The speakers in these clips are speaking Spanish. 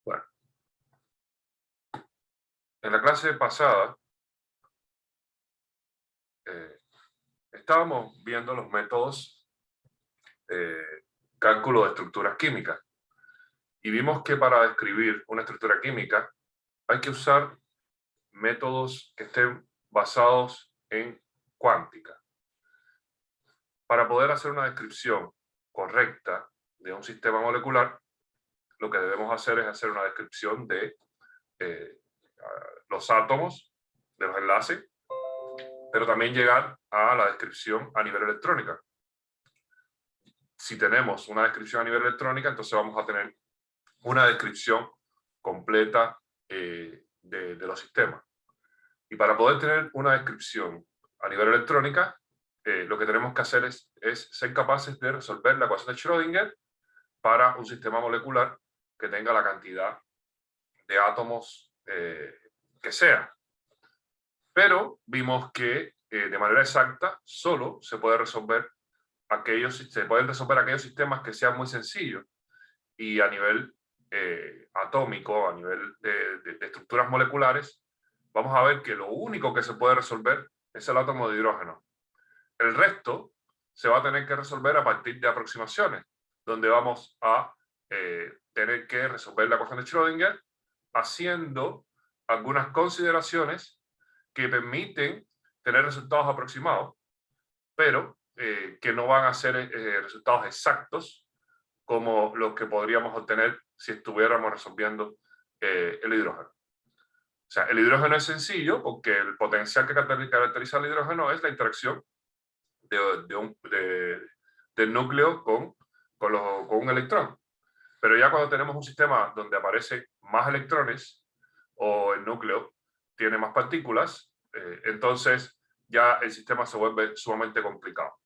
Bueno, en la clase pasada eh, estábamos viendo los métodos de cálculo de estructuras químicas y vimos que para describir una estructura química hay que usar métodos que estén basados en cuántica. Para poder hacer una descripción correcta de un sistema molecular, lo que debemos hacer es hacer una descripción de los átomos, de los enlaces, pero también llegar a la descripción a nivel electrónica. Si tenemos una descripción a nivel electrónica, entonces vamos a tener una descripción completa de los sistemas. Y para poder tener una descripción a nivel electrónica, lo que tenemos que hacer es ser capaces de resolver la ecuación de Schrödinger para un sistema molecular que tenga la cantidad de átomos que sea. Pero vimos que de manera exacta solo se pueden resolver aquellos sistemas que sean muy sencillos y a nivel atómico, a nivel de estructuras moleculares, vamos a ver que lo único que se puede resolver es el átomo de hidrógeno. El resto se va a tener que resolver a partir de aproximaciones, donde vamos a tener que resolver la ecuación de Schrödinger haciendo algunas consideraciones que permiten tener resultados aproximados, pero que no van a ser resultados exactos como los que podríamos obtener si estuviéramos resolviendo el hidrógeno. O sea, el hidrógeno es sencillo porque el potencial que caracteriza el hidrógeno es la interacción del núcleo con un electrón. Pero ya cuando tenemos un sistema donde aparecen más electrones o el núcleo tiene más partículas, entonces ya el sistema se vuelve sumamente complicado.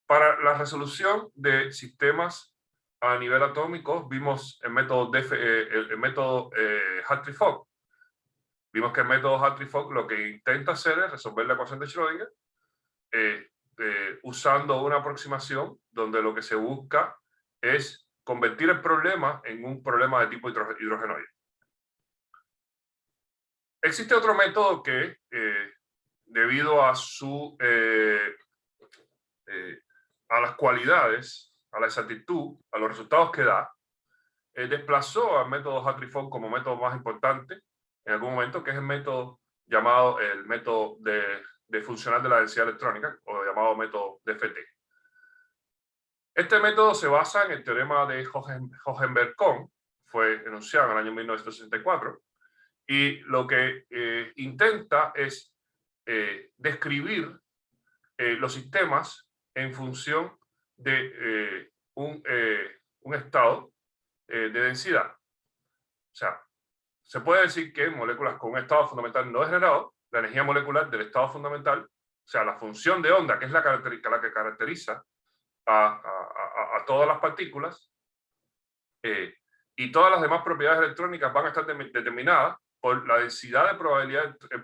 Para la resolución de sistemas a nivel atómico, vimos el método, Hartree-Fock. Vimos que el método Hartree-Fock lo que intenta hacer es resolver la ecuación de Schrödinger usando una aproximación donde lo que se busca es convertir el problema en un problema de tipo hidrogenoide. Existe otro método que, debido a a las cualidades, a la exactitud, a los resultados que da, desplazó al método Hartree-Fock como método más importante en algún momento, que es el método llamado el método de funcional de la densidad electrónica, o llamado método DFT. Este método se basa en el teorema de Hohenberg-Kohn, fue enunciado en el año 1964, y lo que intenta es describir los sistemas en función de un estado de densidad. O sea, se puede decir que en moléculas con un estado fundamental no degenerado, la energía molecular del estado fundamental, o sea, la función de onda, que es la que caracteriza a todas las partículas, y todas las demás propiedades electrónicas van a estar determinadas por la densidad de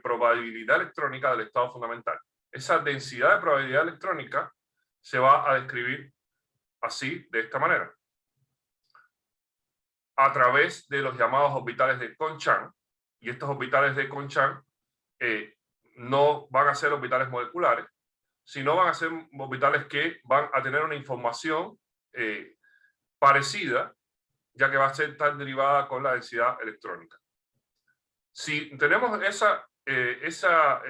probabilidad electrónica del estado fundamental. Esa densidad de probabilidad electrónica se va a describir así, de esta manera, a través de los llamados orbitales de Kohn-Chang, y estos orbitales de Kohn-Chang no van a ser orbitales moleculares, sino van a ser orbitales que van a tener una información parecida, ya que va a ser tan derivada con la densidad electrónica. Si tenemos esa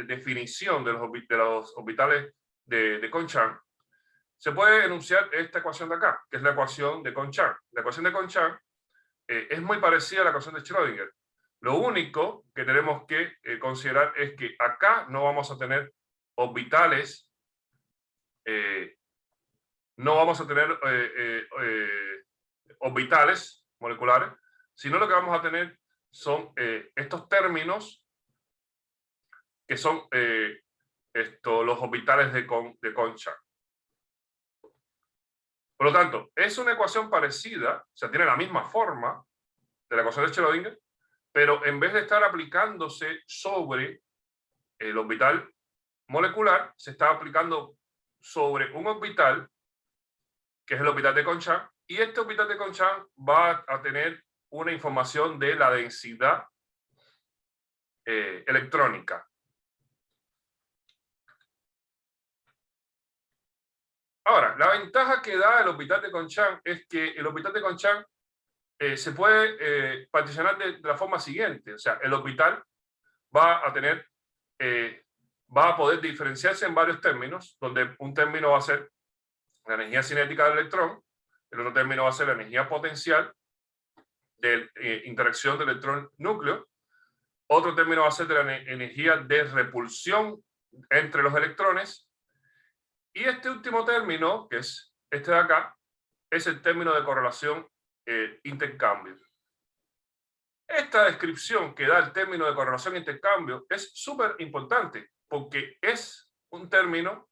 definición de los orbitales de Kohn-Chang, se puede enunciar esta ecuación de acá, que es la ecuación de Kohn-Chang. La ecuación de Kohn-Chang es muy parecida a la ecuación de Schrödinger. Lo único que tenemos que considerar es que acá no vamos a tener orbitales, no vamos a tener orbitales moleculares, sino lo que vamos a tener son estos términos que son los orbitales de Kohn-Chang. Por lo tanto, es una ecuación parecida, o sea, tiene la misma forma de la ecuación de Schrödinger, pero en vez de estar aplicándose sobre el orbital molecular, se está aplicando sobre un orbital que es el Hopital de Conchamp, y este Hopital de Conchamp va a tener una información de la densidad electrónica. Ahora, la ventaja que da el Hopital de Conchamp es que el Hopital de Conchamp se puede particionar de la forma siguiente. O sea, el hospital va a tener, va a poder diferenciarse en varios términos, donde un término va a ser la energía cinética del electrón, el otro término va a ser la energía potencial de interacción del electrón-núcleo, otro término va a ser de la energía de repulsión entre los electrones, y este último término, que es este de acá, es el término de correlación intercambio. Esta descripción que da el término de correlación intercambio es súper importante porque es un término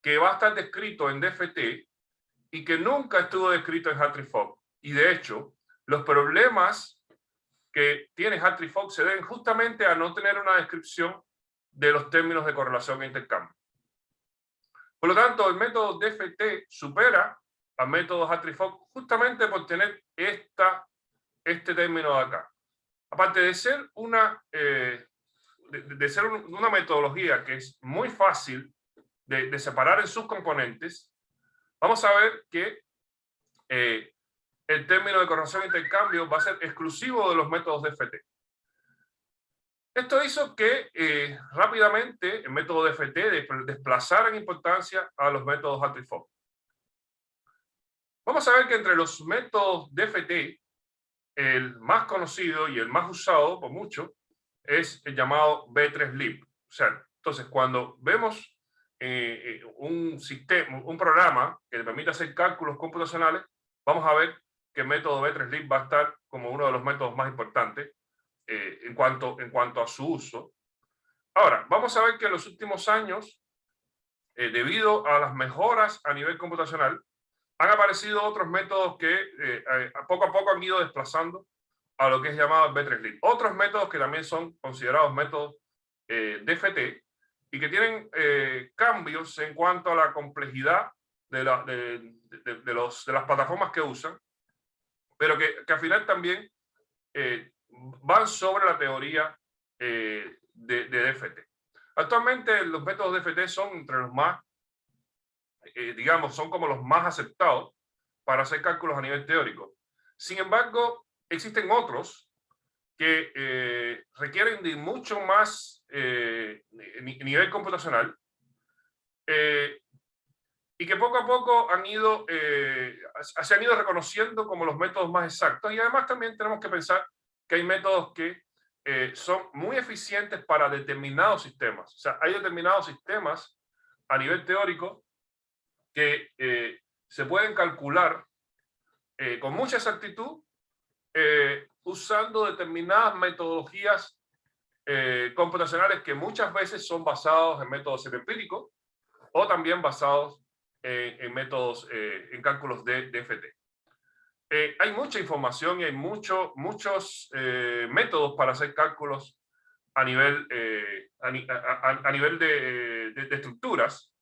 que va a estar descrito en DFT y que nunca estuvo descrito en Hartree-Fock. Y de hecho, los problemas que tiene Hartree-Fock se deben justamente a no tener una descripción de los términos de correlación e intercambio. Por lo tanto, el método DFT supera al método Hartree-Fock justamente por tener este término de acá. Aparte de ser una metodología que es muy fácil de separar en sus componentes, vamos a ver que el término de correlación e intercambio va a ser exclusivo de los métodos DFT. Esto hizo que rápidamente el método DFT desplazara en importancia a los métodos Hartree-Fock. Vamos a ver que entre los métodos DFT, el más conocido y el más usado por muchos es el llamado B3LIB. O sea, entonces cuando vemos un programa que le permite hacer cálculos computacionales, vamos a ver que el método B3LIB va a estar como uno de los métodos más importantes en cuanto a su uso. Ahora, vamos a ver que en los últimos años, debido a las mejoras a nivel computacional, han aparecido otros métodos que poco a poco han ido desplazando a lo que es llamado B3LIB. Otros métodos que también son considerados métodos DFT y que tienen cambios en cuanto a la complejidad de las plataformas que usan, pero que al final también van sobre la teoría de DFT. Actualmente los métodos DFT son entre los más, digamos, son como los más aceptados para hacer cálculos a nivel teórico. Sin embargo, existen otros que requieren de mucho más nivel computacional y que poco a poco se han ido reconociendo como los métodos más exactos. Y además también tenemos que pensar que hay métodos que son muy eficientes para determinados sistemas. O sea, hay determinados sistemas a nivel teórico que se pueden calcular con mucha exactitud usando determinadas metodologías computacionales que muchas veces son basados en métodos semiempíricos o también basados en métodos, en cálculos de DFT. Hay mucha información y hay muchos métodos para hacer cálculos a nivel, de estructuras,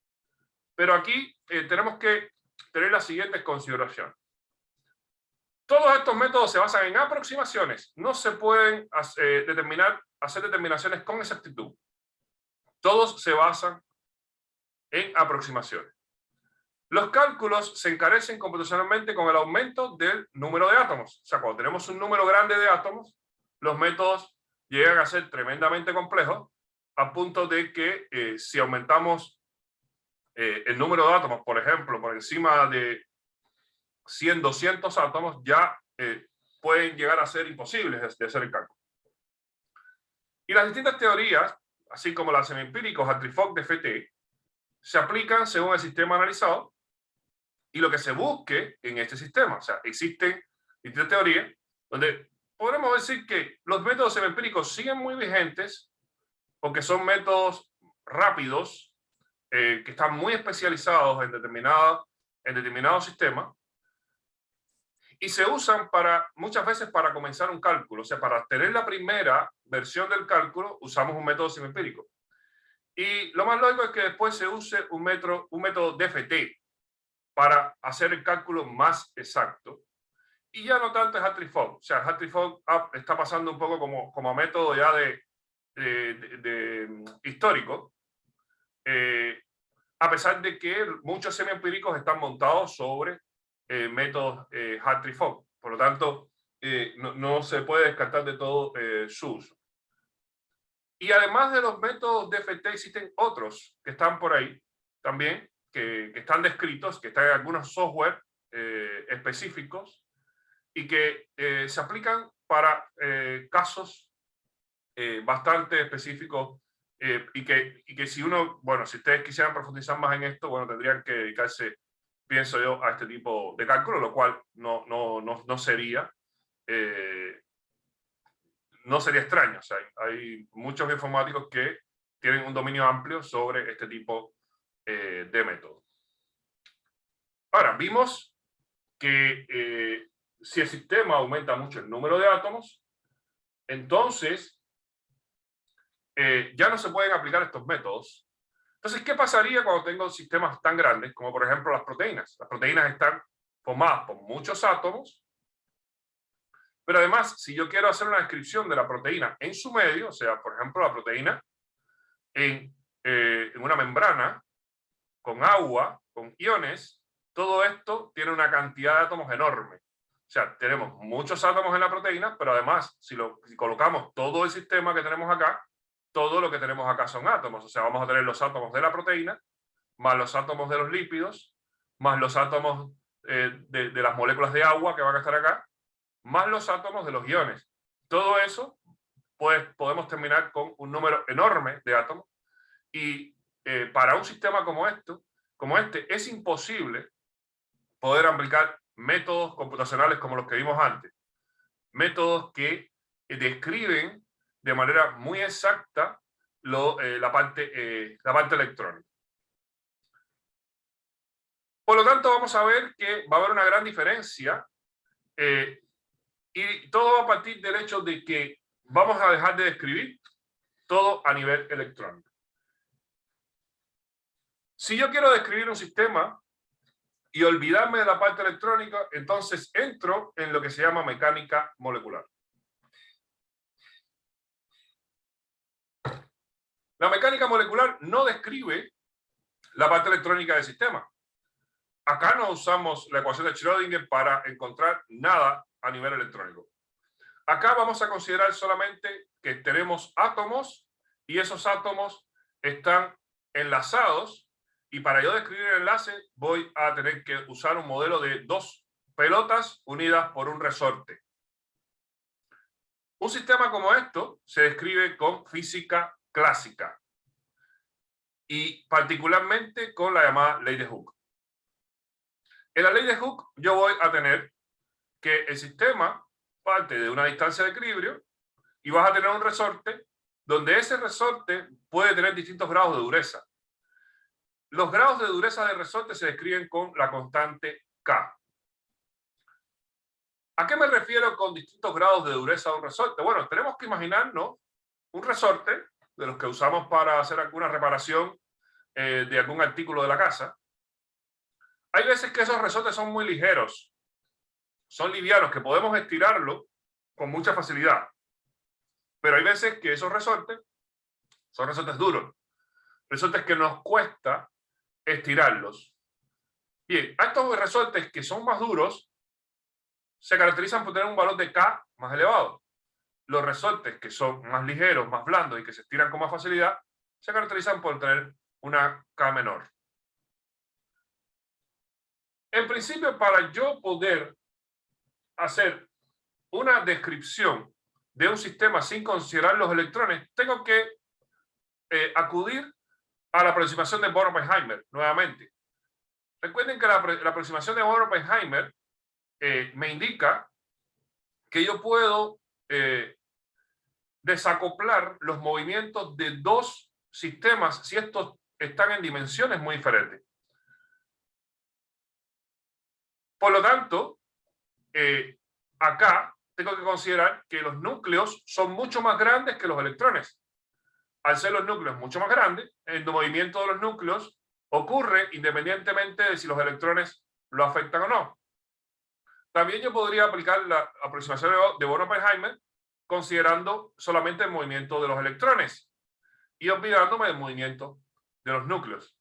pero aquí tenemos que tener las siguientes consideraciones. Todos estos métodos se basan en aproximaciones, no se pueden hacer determinaciones con exactitud. Todos se basan en aproximaciones. Los cálculos se encarecen computacionalmente con el aumento del número de átomos. O sea, cuando tenemos un número grande de átomos, los métodos llegan a ser tremendamente complejos, a punto de que si aumentamos el número de átomos, por ejemplo, por encima de 100, 200 átomos, ya pueden llegar a ser imposibles de hacer el cálculo. Y las distintas teorías, así como las semiempíricos, Hartree-Fock, DFT, se aplican según el sistema analizado y lo que se busque en este sistema. O sea, existen distintas teorías donde podremos decir que los métodos semiempíricos siguen muy vigentes porque son métodos rápidos que están muy especializados en determinados sistemas y se usan muchas veces para comenzar un cálculo. O sea, para tener la primera versión del cálculo usamos un método semiempírico. Y lo más lógico es que después se use un método DFT para hacer el cálculo más exacto. Y ya no tanto es Hartree-Fock. O sea, el Hartree-Fock está pasando un poco como método ya histórico, a pesar de que muchos semiempíricos están montados sobre métodos Hartree-Fock. Por lo tanto, no se puede descartar de todo su uso. Y además de los métodos DFT, existen otros que están por ahí también, que están descritos, que están en algunos software específicos y que se aplican para casos bastante específicos y que si uno, bueno, si ustedes quisieran profundizar más en esto, bueno, tendrían que dedicarse, pienso yo, a este tipo de cálculo, lo cual no sería extraño. O sea, hay muchos informáticos que tienen un dominio amplio sobre este tipo de métodos. Ahora, vimos que si el sistema aumenta mucho el número de átomos, entonces ya no se pueden aplicar estos métodos. Entonces, ¿qué pasaría cuando tengo sistemas tan grandes como, por ejemplo, las proteínas? Las proteínas están formadas por muchos átomos, pero además, si yo quiero hacer una descripción de la proteína en su medio, o sea, por ejemplo, la proteína en una membrana, con agua, con iones, todo esto tiene una cantidad de átomos enorme. O sea, tenemos muchos átomos en la proteína, pero además, si colocamos todo el sistema que tenemos acá, todo lo que tenemos acá son átomos. O sea, vamos a tener los átomos de la proteína, más los átomos de los lípidos, más los átomos de las moléculas de agua que van a estar acá, más los átomos de los iones. Todo eso, pues podemos terminar con un número enorme de átomos. Y para un sistema como este, es imposible poder aplicar métodos computacionales como los que vimos antes. Métodos que describen de manera muy exacta la parte electrónica. Por lo tanto, vamos a ver que va a haber una gran diferencia y todo va a partir del hecho de que vamos a dejar de describir todo a nivel electrónico. Si yo quiero describir un sistema y olvidarme de la parte electrónica, entonces entro en lo que se llama mecánica molecular. La mecánica molecular no describe la parte electrónica del sistema. Acá no usamos la ecuación de Schrödinger para encontrar nada a nivel electrónico. Acá vamos a considerar solamente que tenemos átomos y esos átomos están enlazados, y para yo describir el enlace voy a tener que usar un modelo de dos pelotas unidas por un resorte. Un sistema como esto se describe con física clásica y particularmente con la llamada ley de Hooke. En la ley de Hooke yo voy a tener que el sistema parte de una distancia de equilibrio y vas a tener un resorte donde ese resorte puede tener distintos grados de dureza. Los grados de dureza del resorte se describen con la constante K. ¿A qué me refiero con distintos grados de dureza de un resorte? Bueno, tenemos que imaginarnos un resorte de los que usamos para hacer alguna reparación de algún artículo de la casa. Hay veces que esos resortes son muy ligeros, son livianos, que podemos estirarlo con mucha facilidad. Pero hay veces que esos resortes son resortes duros, resortes que nos cuesta estirarlos. Bien, a estos resortes que son más duros se caracterizan por tener un valor de K más elevado. Los resortes que son más ligeros, más blandos y que se estiran con más facilidad se caracterizan por tener una K menor. En principio, para yo poder hacer una descripción de un sistema sin considerar los electrones, tengo que acudir a la aproximación de Born-Oppenheimer nuevamente. Recuerden que la aproximación de Born-Oppenheimer me indica que yo puedo desacoplar los movimientos de dos sistemas si estos están en dimensiones muy diferentes. Por lo tanto, acá tengo que considerar que los núcleos son mucho más grandes que los electrones. Al ser los núcleos mucho más grandes, el movimiento de los núcleos ocurre independientemente de si los electrones lo afectan o no. También yo podría aplicar la aproximación de Born-Oppenheimer considerando solamente el movimiento de los electrones y olvidándome del movimiento de los núcleos.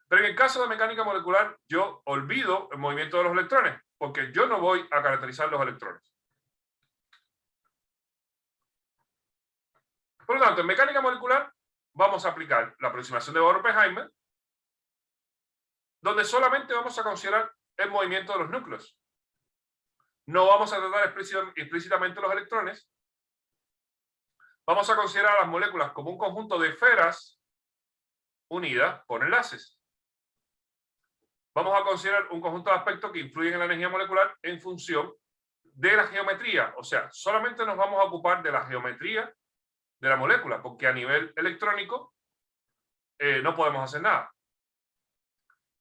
Pero en el caso de mecánica molecular, yo olvido el movimiento de los electrones, porque yo no voy a caracterizar los electrones. Por lo tanto, en mecánica molecular vamos a aplicar la aproximación de Born-Oppenheimer, donde solamente vamos a considerar el movimiento de los núcleos. No vamos a tratar explícitamente los electrones. Vamos a considerar a las moléculas como un conjunto de esferas unidas por enlaces. Vamos a considerar un conjunto de aspectos que influyen en la energía molecular en función de la geometría. O sea, solamente nos vamos a ocupar de la geometría de la molécula, porque a nivel electrónico no podemos hacer nada.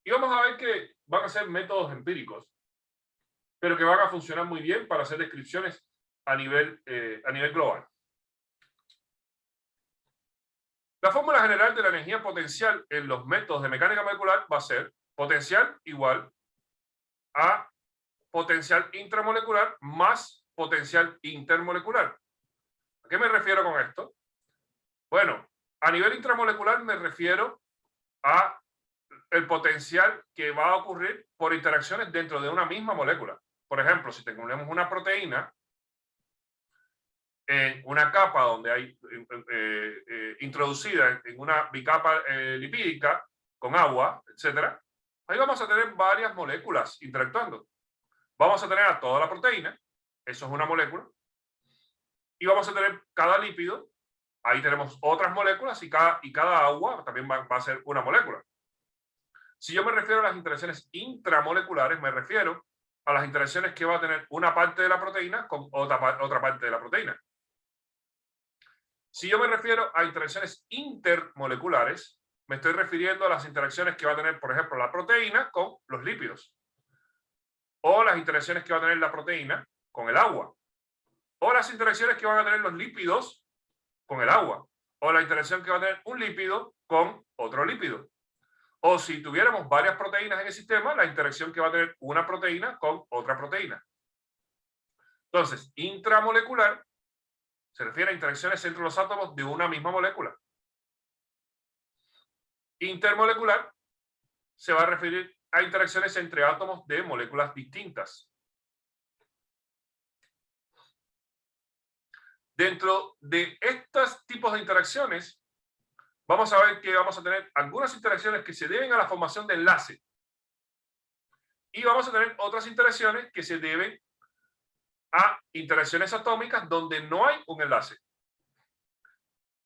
Y vamos a ver que van a ser métodos empíricos, pero que van a funcionar muy bien para hacer descripciones a nivel global. La fórmula general de la energía potencial en los métodos de mecánica molecular va a ser potencial igual a potencial intramolecular más potencial intermolecular. ¿A qué me refiero con esto? Bueno, a nivel intramolecular me refiero a el potencial que va a ocurrir por interacciones dentro de una misma molécula. Por ejemplo, si tenemos una proteína en una capa donde hay introducida en una bicapa lipídica con agua, etcétera, ahí vamos a tener varias moléculas interactuando. Vamos a tener a toda la proteína, eso es una molécula, y vamos a tener cada lípido, ahí tenemos otras moléculas y cada agua también va a ser una molécula. Si yo me refiero a las interacciones intramoleculares, me refiero a las interacciones que va a tener una parte de la proteína con otra parte de la proteína. Si yo me refiero a interacciones intermoleculares, me estoy refiriendo a las interacciones que va a tener, por ejemplo, la proteína con los lípidos, o las interacciones que va a tener la proteína con el agua, o las interacciones que van a tener los lípidos con el agua, o la interacción que va a tener un lípido con otro lípido. O si tuviéramos varias proteínas en el sistema, la interacción que va a tener una proteína con otra proteína. Entonces, intramolecular se refiere a interacciones entre los átomos de una misma molécula. Intermolecular se va a referir a interacciones entre átomos de moléculas distintas. Dentro de estos tipos de interacciones, vamos a ver que vamos a tener algunas interacciones que se deben a la formación de enlace. Y vamos a tener otras interacciones que se deben a interacciones atómicas donde no hay un enlace.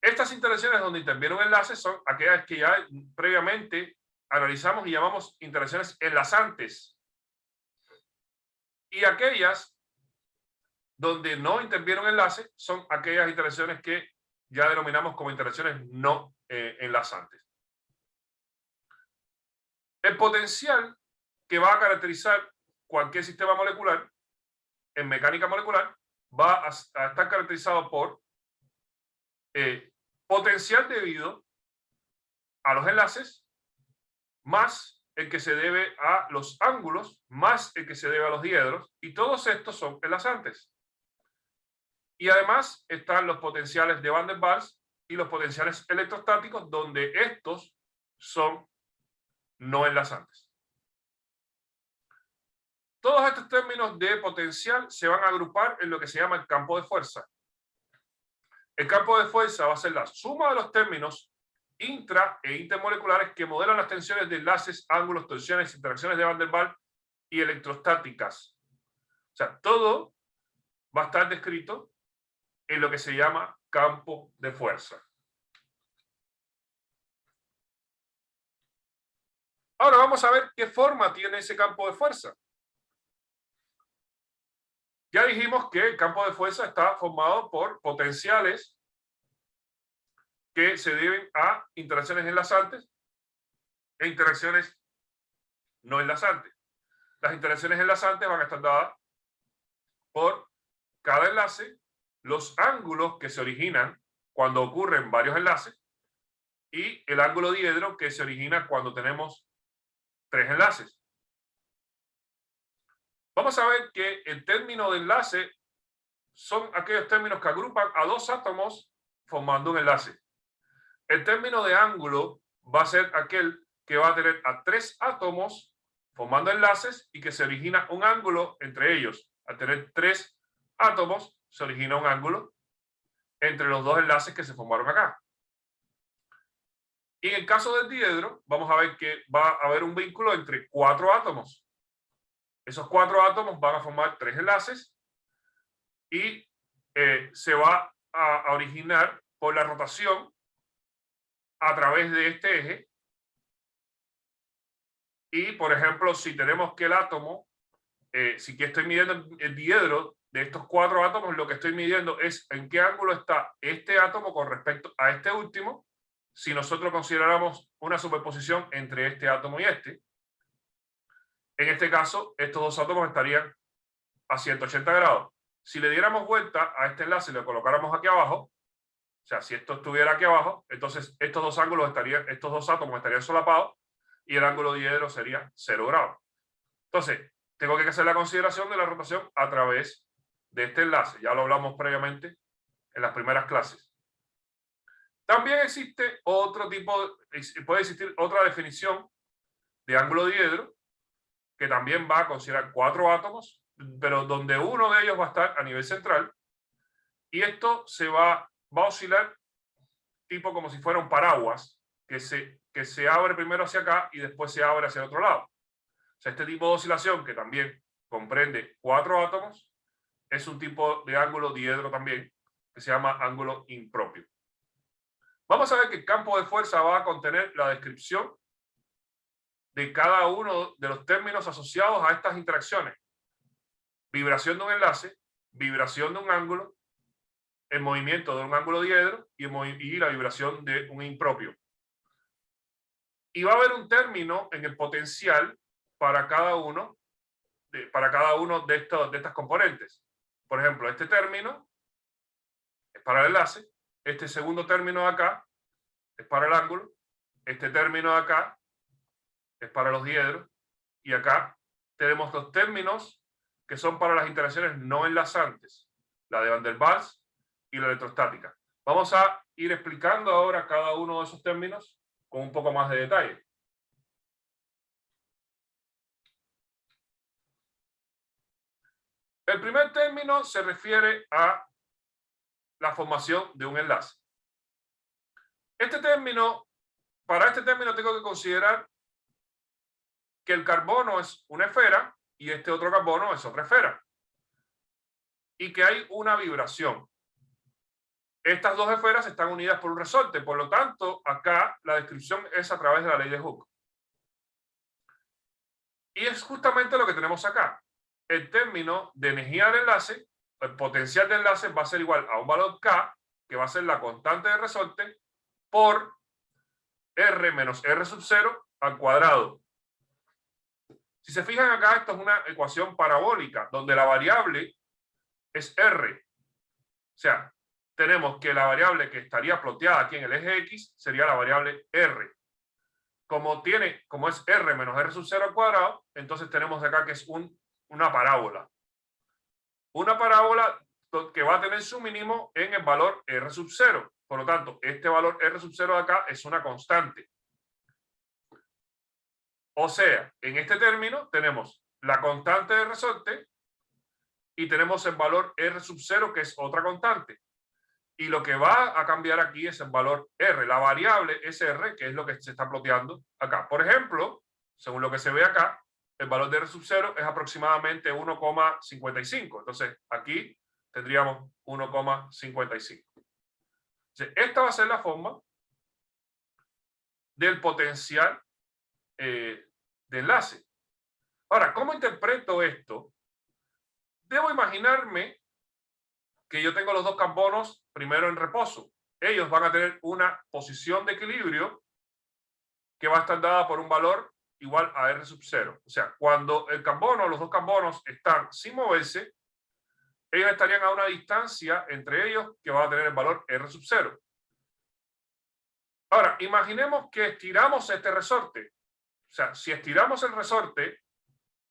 Estas interacciones donde interviene un enlace son aquellas que ya previamente analizamos y llamamos interacciones enlazantes. Y aquellas donde no interviene un enlace son aquellas interacciones que ya denominamos como interacciones no enlazantes. El potencial que va a caracterizar cualquier sistema molecular en mecánica molecular va a estar caracterizado por potencial debido a los enlaces más el que se debe a los ángulos más el que se debe a los diedros, y todos estos son enlazantes. Y además están los potenciales de Van der Waals y los potenciales electrostáticos, donde estos son no enlazantes. Todos estos términos de potencial se van a agrupar en lo que se llama el campo de fuerza. El campo de fuerza va a ser la suma de los términos intra e intermoleculares que modelan las tensiones de enlaces, ángulos, tensiones, interacciones de Van der Waals y electrostáticas. O sea, todo va a estar descrito en lo que se llama campo de fuerza. Ahora vamos a ver qué forma tiene ese campo de fuerza. Ya dijimos que el campo de fuerza está formado por potenciales que se deben a interacciones enlazantes e interacciones no enlazantes. Las interacciones enlazantes van a estar dadas por cada enlace, los ángulos que se originan cuando ocurren varios enlaces y el ángulo diedro que se origina cuando tenemos tres enlaces. Vamos a ver que el término de enlace son aquellos términos que agrupan a dos átomos formando un enlace. El término de ángulo va a ser aquel que va a tener a tres átomos formando enlaces y que se origina un ángulo entre ellos. Al tener tres átomos, se origina un ángulo entre los dos enlaces que se formaron acá. Y en el caso del diedro, vamos a ver que va a haber un vínculo entre cuatro átomos. Esos cuatro átomos van a formar tres enlaces y se va a originar por la rotación a través de este eje. Y, por ejemplo, si tenemos que el átomo, si que estoy midiendo el diedro de estos cuatro átomos, lo que estoy midiendo es en qué ángulo está este átomo con respecto a este último, si nosotros consideráramos una superposición entre este átomo y este. En este caso, estos dos átomos estarían a 180 grados. Si le diéramos vuelta a este enlace y lo colocáramos aquí abajo, o sea, si esto estuviera aquí abajo, entonces estos dos átomos estarían solapados y el ángulo diedro sería 0 grados. Entonces, tengo que hacer la consideración de la rotación a través de este enlace. Ya lo hablamos previamente en las primeras clases. También existe otro tipo, puede existir otra definición de ángulo diedro, que también va a considerar cuatro átomos, pero donde uno de ellos va a estar a nivel central, y esto se va a oscilar tipo como si fuera un paraguas, que se abre primero hacia acá y después se abre hacia el otro lado. O sea, este tipo de oscilación, que también comprende cuatro átomos, es un tipo de ángulo diedro también, que se llama ángulo impropio. Vamos a ver que el campo de fuerza va a contener la descripción de cada uno de los términos asociados a estas interacciones. Vibración de un enlace, vibración de un ángulo, el movimiento de un ángulo diedro y la vibración de un impropio. Y va a haber un término en el potencial para cada uno de estas componentes. Por ejemplo, este término es para el enlace, este segundo término de acá es para el ángulo, este término de acá es para los diedros, y acá tenemos los términos que son para las interacciones no enlazantes, la de Van der Waals y la electrostática. Vamos a ir explicando ahora cada uno de esos términos con un poco más de detalle. El primer término se refiere a la formación de un enlace. Para este término tengo que considerar que el carbono es una esfera y este otro carbono es otra esfera. Y que hay una vibración. Estas dos esferas están unidas por un resorte, por lo tanto, acá la descripción es a través de la ley de Hooke. Y es justamente lo que tenemos acá. El término de energía del enlace, el potencial de enlace va a ser igual a un valor K, que va a ser la constante de resorte, por R menos R sub 0 al cuadrado. Si se fijan acá, esto es una ecuación parabólica, donde la variable es R. O sea, tenemos que la variable que estaría ploteada aquí en el eje X sería la variable R. Como es R menos R sub 0 al cuadrado, entonces tenemos acá que es una parábola. Una parábola que va a tener su mínimo en el valor R sub 0. Por lo tanto, este valor R sub 0 de acá es una constante. O sea, en este término tenemos la constante de resorte y tenemos el valor R sub 0, que es otra constante. Y lo que va a cambiar aquí es el valor R. La variable es R, que es lo que se está ploteando acá. Por ejemplo, según lo que se ve acá, el valor de R sub 0 es aproximadamente 1,55. Entonces, aquí tendríamos 1,55. Esta va a ser la forma del potencial de enlace. Ahora, ¿cómo interpreto esto? Debo imaginarme que yo tengo los dos carbonos primero en reposo. Ellos van a tener una posición de equilibrio que va a estar dada por un valor igual a R sub 0. O sea, cuando los dos carbonos están sin moverse, ellos estarían a una distancia entre ellos que va a tener el valor R sub 0. Ahora, imaginemos que estiramos este resorte. O sea, si estiramos el resorte,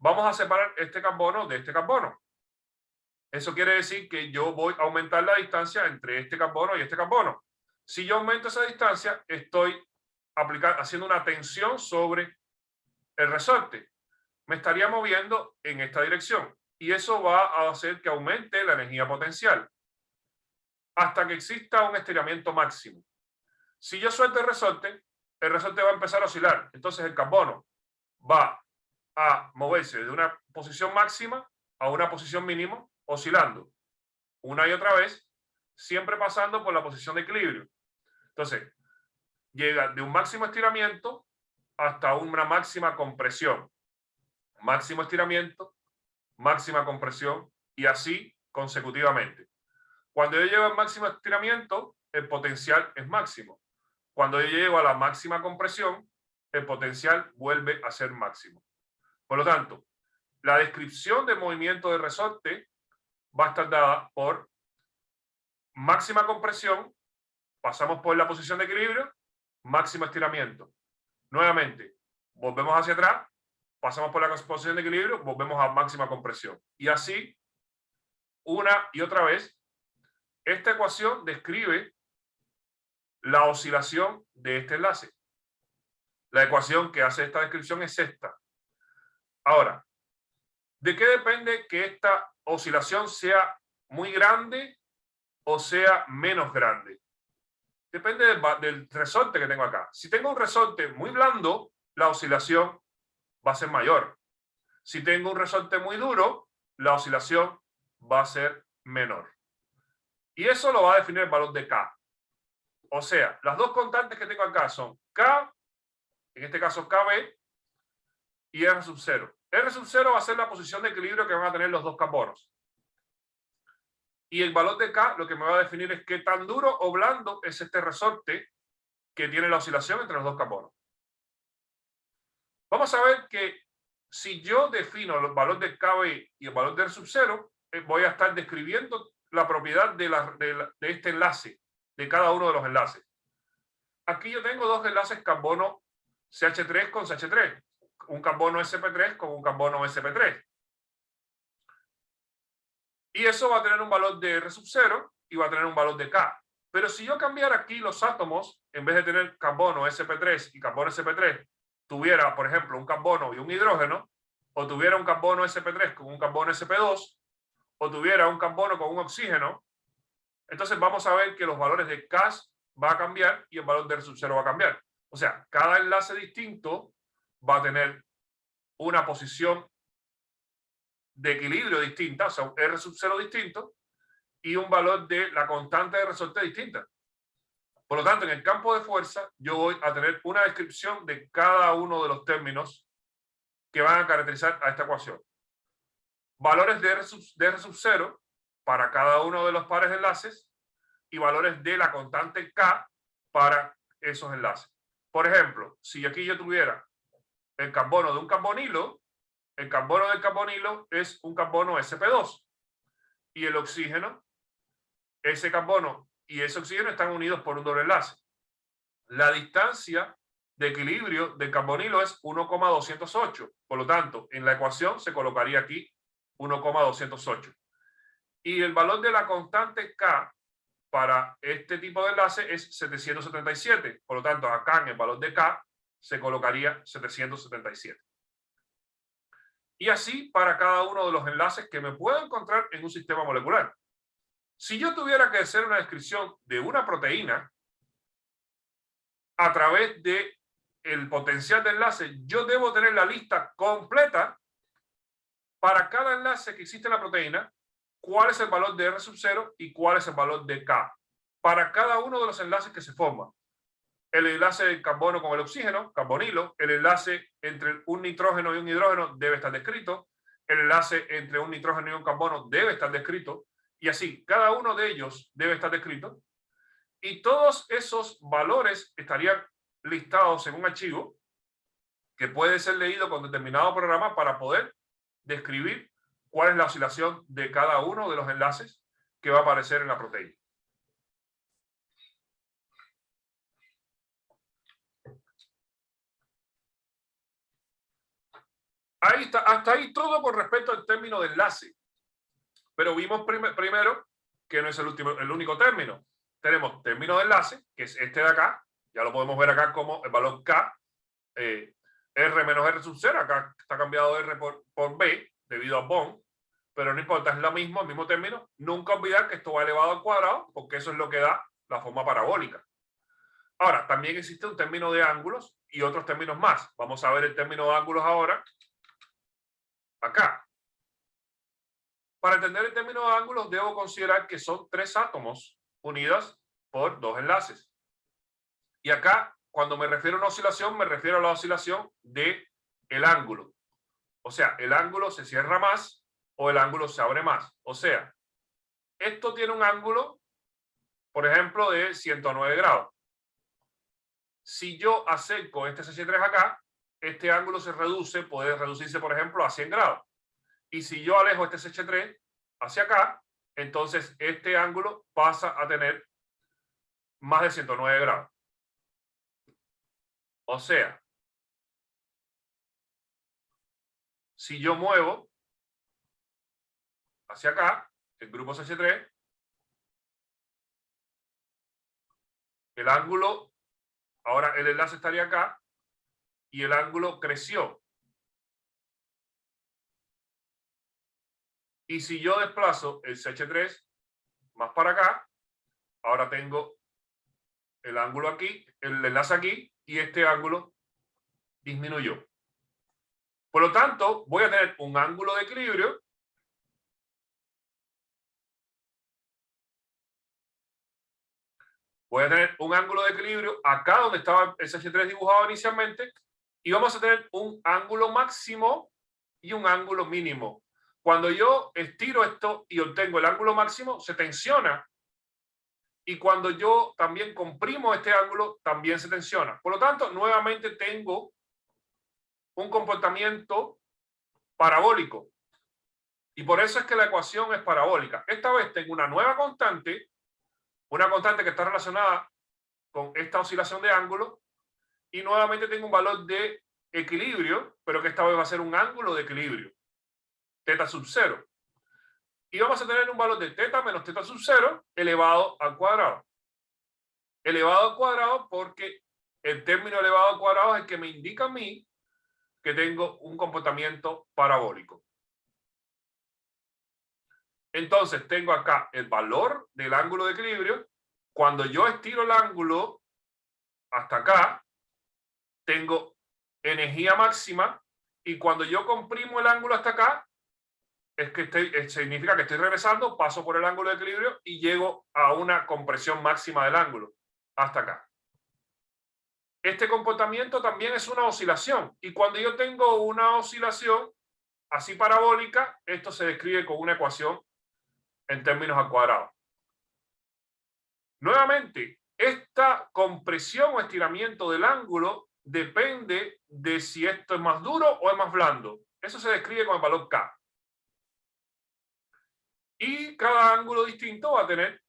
vamos a separar este carbono de este carbono. Eso quiere decir que yo voy a aumentar la distancia entre este carbono y este carbono. Si yo aumento esa distancia, estoy haciendo una tensión sobre el resorte. Me estaría moviendo en esta dirección y eso va a hacer que aumente la energía potencial hasta que exista un estiramiento máximo. Si yo suelto el resorte va a empezar a oscilar. Entonces el carbono va a moverse de una posición máxima a una posición mínima, oscilando una y otra vez, siempre pasando por la posición de equilibrio. Entonces, llega de un máximo estiramiento hasta una máxima compresión. Máximo estiramiento, máxima compresión y así consecutivamente. Cuando yo llego al máximo estiramiento, el potencial es máximo. Cuando yo llego a la máxima compresión, el potencial vuelve a ser máximo. Por lo tanto, la descripción del movimiento del resorte va a estar dada por máxima compresión, pasamos por la posición de equilibrio, máximo estiramiento. Nuevamente, volvemos hacia atrás, pasamos por la posición de equilibrio, volvemos a máxima compresión. Y así, una y otra vez, esta ecuación describe la oscilación de este enlace. La ecuación que hace esta descripción es esta. Ahora, ¿de qué depende que esta oscilación sea muy grande o sea menos grande? Depende del resorte que tengo acá. Si tengo un resorte muy blando, la oscilación va a ser mayor. Si tengo un resorte muy duro, la oscilación va a ser menor. Y eso lo va a definir el valor de K. O sea, las dos constantes que tengo acá son K, en este caso KB, y R sub 0. R sub 0 va a ser la posición de equilibrio que van a tener los dos carbonos. Y el valor de K lo que me va a definir es qué tan duro o blando es este resorte que tiene la oscilación entre los dos carbonos. Vamos a ver que si yo defino el valor de KB y el valor de R sub 0, voy a estar describiendo la propiedad de este enlace, de cada uno de los enlaces. Aquí yo tengo dos enlaces carbono CH3 con CH3, un carbono sp3 con un carbono sp3. Y eso va a tener un valor de R sub 0 y va a tener un valor de K. Pero si yo cambiara aquí los átomos, en vez de tener carbono sp3 y carbono sp3, tuviera, por ejemplo, un carbono y un hidrógeno, o tuviera un carbono sp3 con un carbono sp2, o tuviera un carbono con un oxígeno, entonces vamos a ver que los valores de K va a cambiar y el valor de R sub 0 va a cambiar. O sea, cada enlace distinto va a tener una posición de equilibrio distinta, o sea, un R sub 0 distinto, y un valor de la constante de resorte distinta. Por lo tanto, en el campo de fuerza, yo voy a tener una descripción de cada uno de los términos que van a caracterizar a esta ecuación. Valores de R sub 0 para cada uno de los pares de enlaces y valores de la constante K para esos enlaces. Por ejemplo, si aquí yo tuviera el carbono de un carbonilo, el carbono del carbonilo es un carbono sp2 y el oxígeno, ese carbono y ese oxígeno están unidos por un doble enlace. La distancia de equilibrio del carbonilo es 1,208. Por lo tanto, en la ecuación se colocaría aquí 1,208. Y el valor de la constante K para este tipo de enlace es 777. Por lo tanto, acá en el valor de K se colocaría 777. Y así para cada uno de los enlaces que me puedo encontrar en un sistema molecular. Si yo tuviera que hacer una descripción de una proteína a través de el potencial de enlace, yo debo tener la lista completa para cada enlace que existe en la proteína, cuál es el valor de R sub 0 y cuál es el valor de K para cada uno de los enlaces que se forman. El enlace del carbono con el oxígeno, carbonilo, el enlace entre un nitrógeno y un hidrógeno debe estar descrito, el enlace entre un nitrógeno y un carbono debe estar descrito, y así, cada uno de ellos debe estar descrito, y todos esos valores estarían listados en un archivo que puede ser leído con determinado programa para poder describir cuál es la oscilación de cada uno de los enlaces que va a aparecer en la proteína. Ahí está, hasta ahí todo con respecto al término de enlace. Pero vimos primero que no es el único término. Tenemos término de enlace, que es este de acá. Ya lo podemos ver acá como el valor K, R menos R sub 0. Acá está cambiado R por B debido a Bond. Pero no importa, es lo mismo, el mismo término. Nunca olvidar que esto va elevado al cuadrado, porque eso es lo que da la forma parabólica. Ahora, también existe un término de ángulos y otros términos más. Vamos a ver el término de ángulos ahora. Acá. Para entender el término de ángulos, debo considerar que son tres átomos unidos por dos enlaces. Y acá, cuando me refiero a una oscilación, me refiero a la oscilación del ángulo. O sea, el ángulo se cierra más o el ángulo se abre más. O sea, esto tiene un ángulo, por ejemplo, de 109 grados. Si yo acerco este CH3 acá, este ángulo se reduce, puede reducirse, por ejemplo, a 100 grados. Y si yo alejo este CH3 hacia acá, entonces este ángulo pasa a tener más de 109 grados. O sea, si yo muevo hacia acá, el grupo CH3, el ángulo, ahora el enlace estaría acá y el ángulo creció. Y si yo desplazo el CH3 más para acá, ahora tengo el ángulo aquí, el enlace aquí, y este ángulo disminuyó. Por lo tanto, voy a tener un ángulo de equilibrio acá donde estaba el CH3 dibujado inicialmente, y vamos a tener un ángulo máximo y un ángulo mínimo. Cuando yo estiro esto y obtengo el ángulo máximo, se tensiona. Y cuando yo también comprimo este ángulo, también se tensiona. Por lo tanto, nuevamente tengo un comportamiento parabólico. Y por eso es que la ecuación es parabólica. Esta vez tengo una nueva constante, una constante que está relacionada con esta oscilación de ángulo, y nuevamente tengo un valor de equilibrio, pero que esta vez va a ser un ángulo de equilibrio, teta sub 0. Y vamos a tener un valor de teta menos teta sub 0 elevado al cuadrado. Elevado al cuadrado porque el término elevado al cuadrado es el que me indica a mí que tengo un comportamiento parabólico. Entonces tengo acá el valor del ángulo de equilibrio. Cuando yo estiro el ángulo hasta acá, tengo energía máxima, y cuando yo comprimo el ángulo hasta acá, es que significa que estoy regresando, paso por el ángulo de equilibrio y llego a una compresión máxima del ángulo hasta acá. Este comportamiento también es una oscilación, y cuando yo tengo una oscilación así parabólica, esto se describe con una ecuación en términos al cuadrado. Nuevamente, esta compresión o estiramiento del ángulo depende de si esto es más duro o es más blando. Eso se describe con el valor K. Y cada ángulo distinto va a tener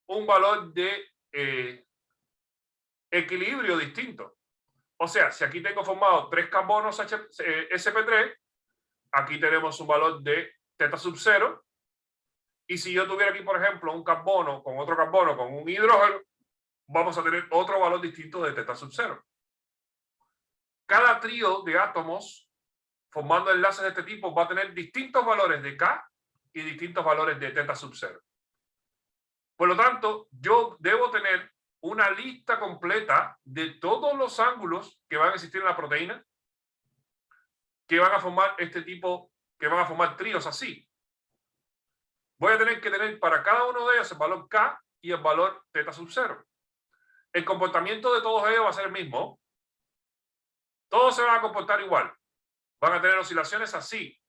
un valor de equilibrio distinto. O sea, si aquí tengo formado 3 carbonos sp3, aquí tenemos un valor de teta sub 0. Y si yo tuviera aquí, por ejemplo, un carbono con otro carbono con un hidrógeno, vamos a tener otro valor distinto de teta sub 0. Cada trío de átomos formando enlaces de este tipo va a tener distintos valores de K y distintos valores de teta sub 0. Por lo tanto, yo debo tener una lista completa de todos los ángulos que van a existir en la proteína, que van a formar este tipo, que van a formar tríos así. Voy a tener que tener para cada uno de ellos el valor K y el valor teta sub 0. El comportamiento de todos ellos va a ser el mismo. Todos se van a comportar igual. Van a tener oscilaciones así.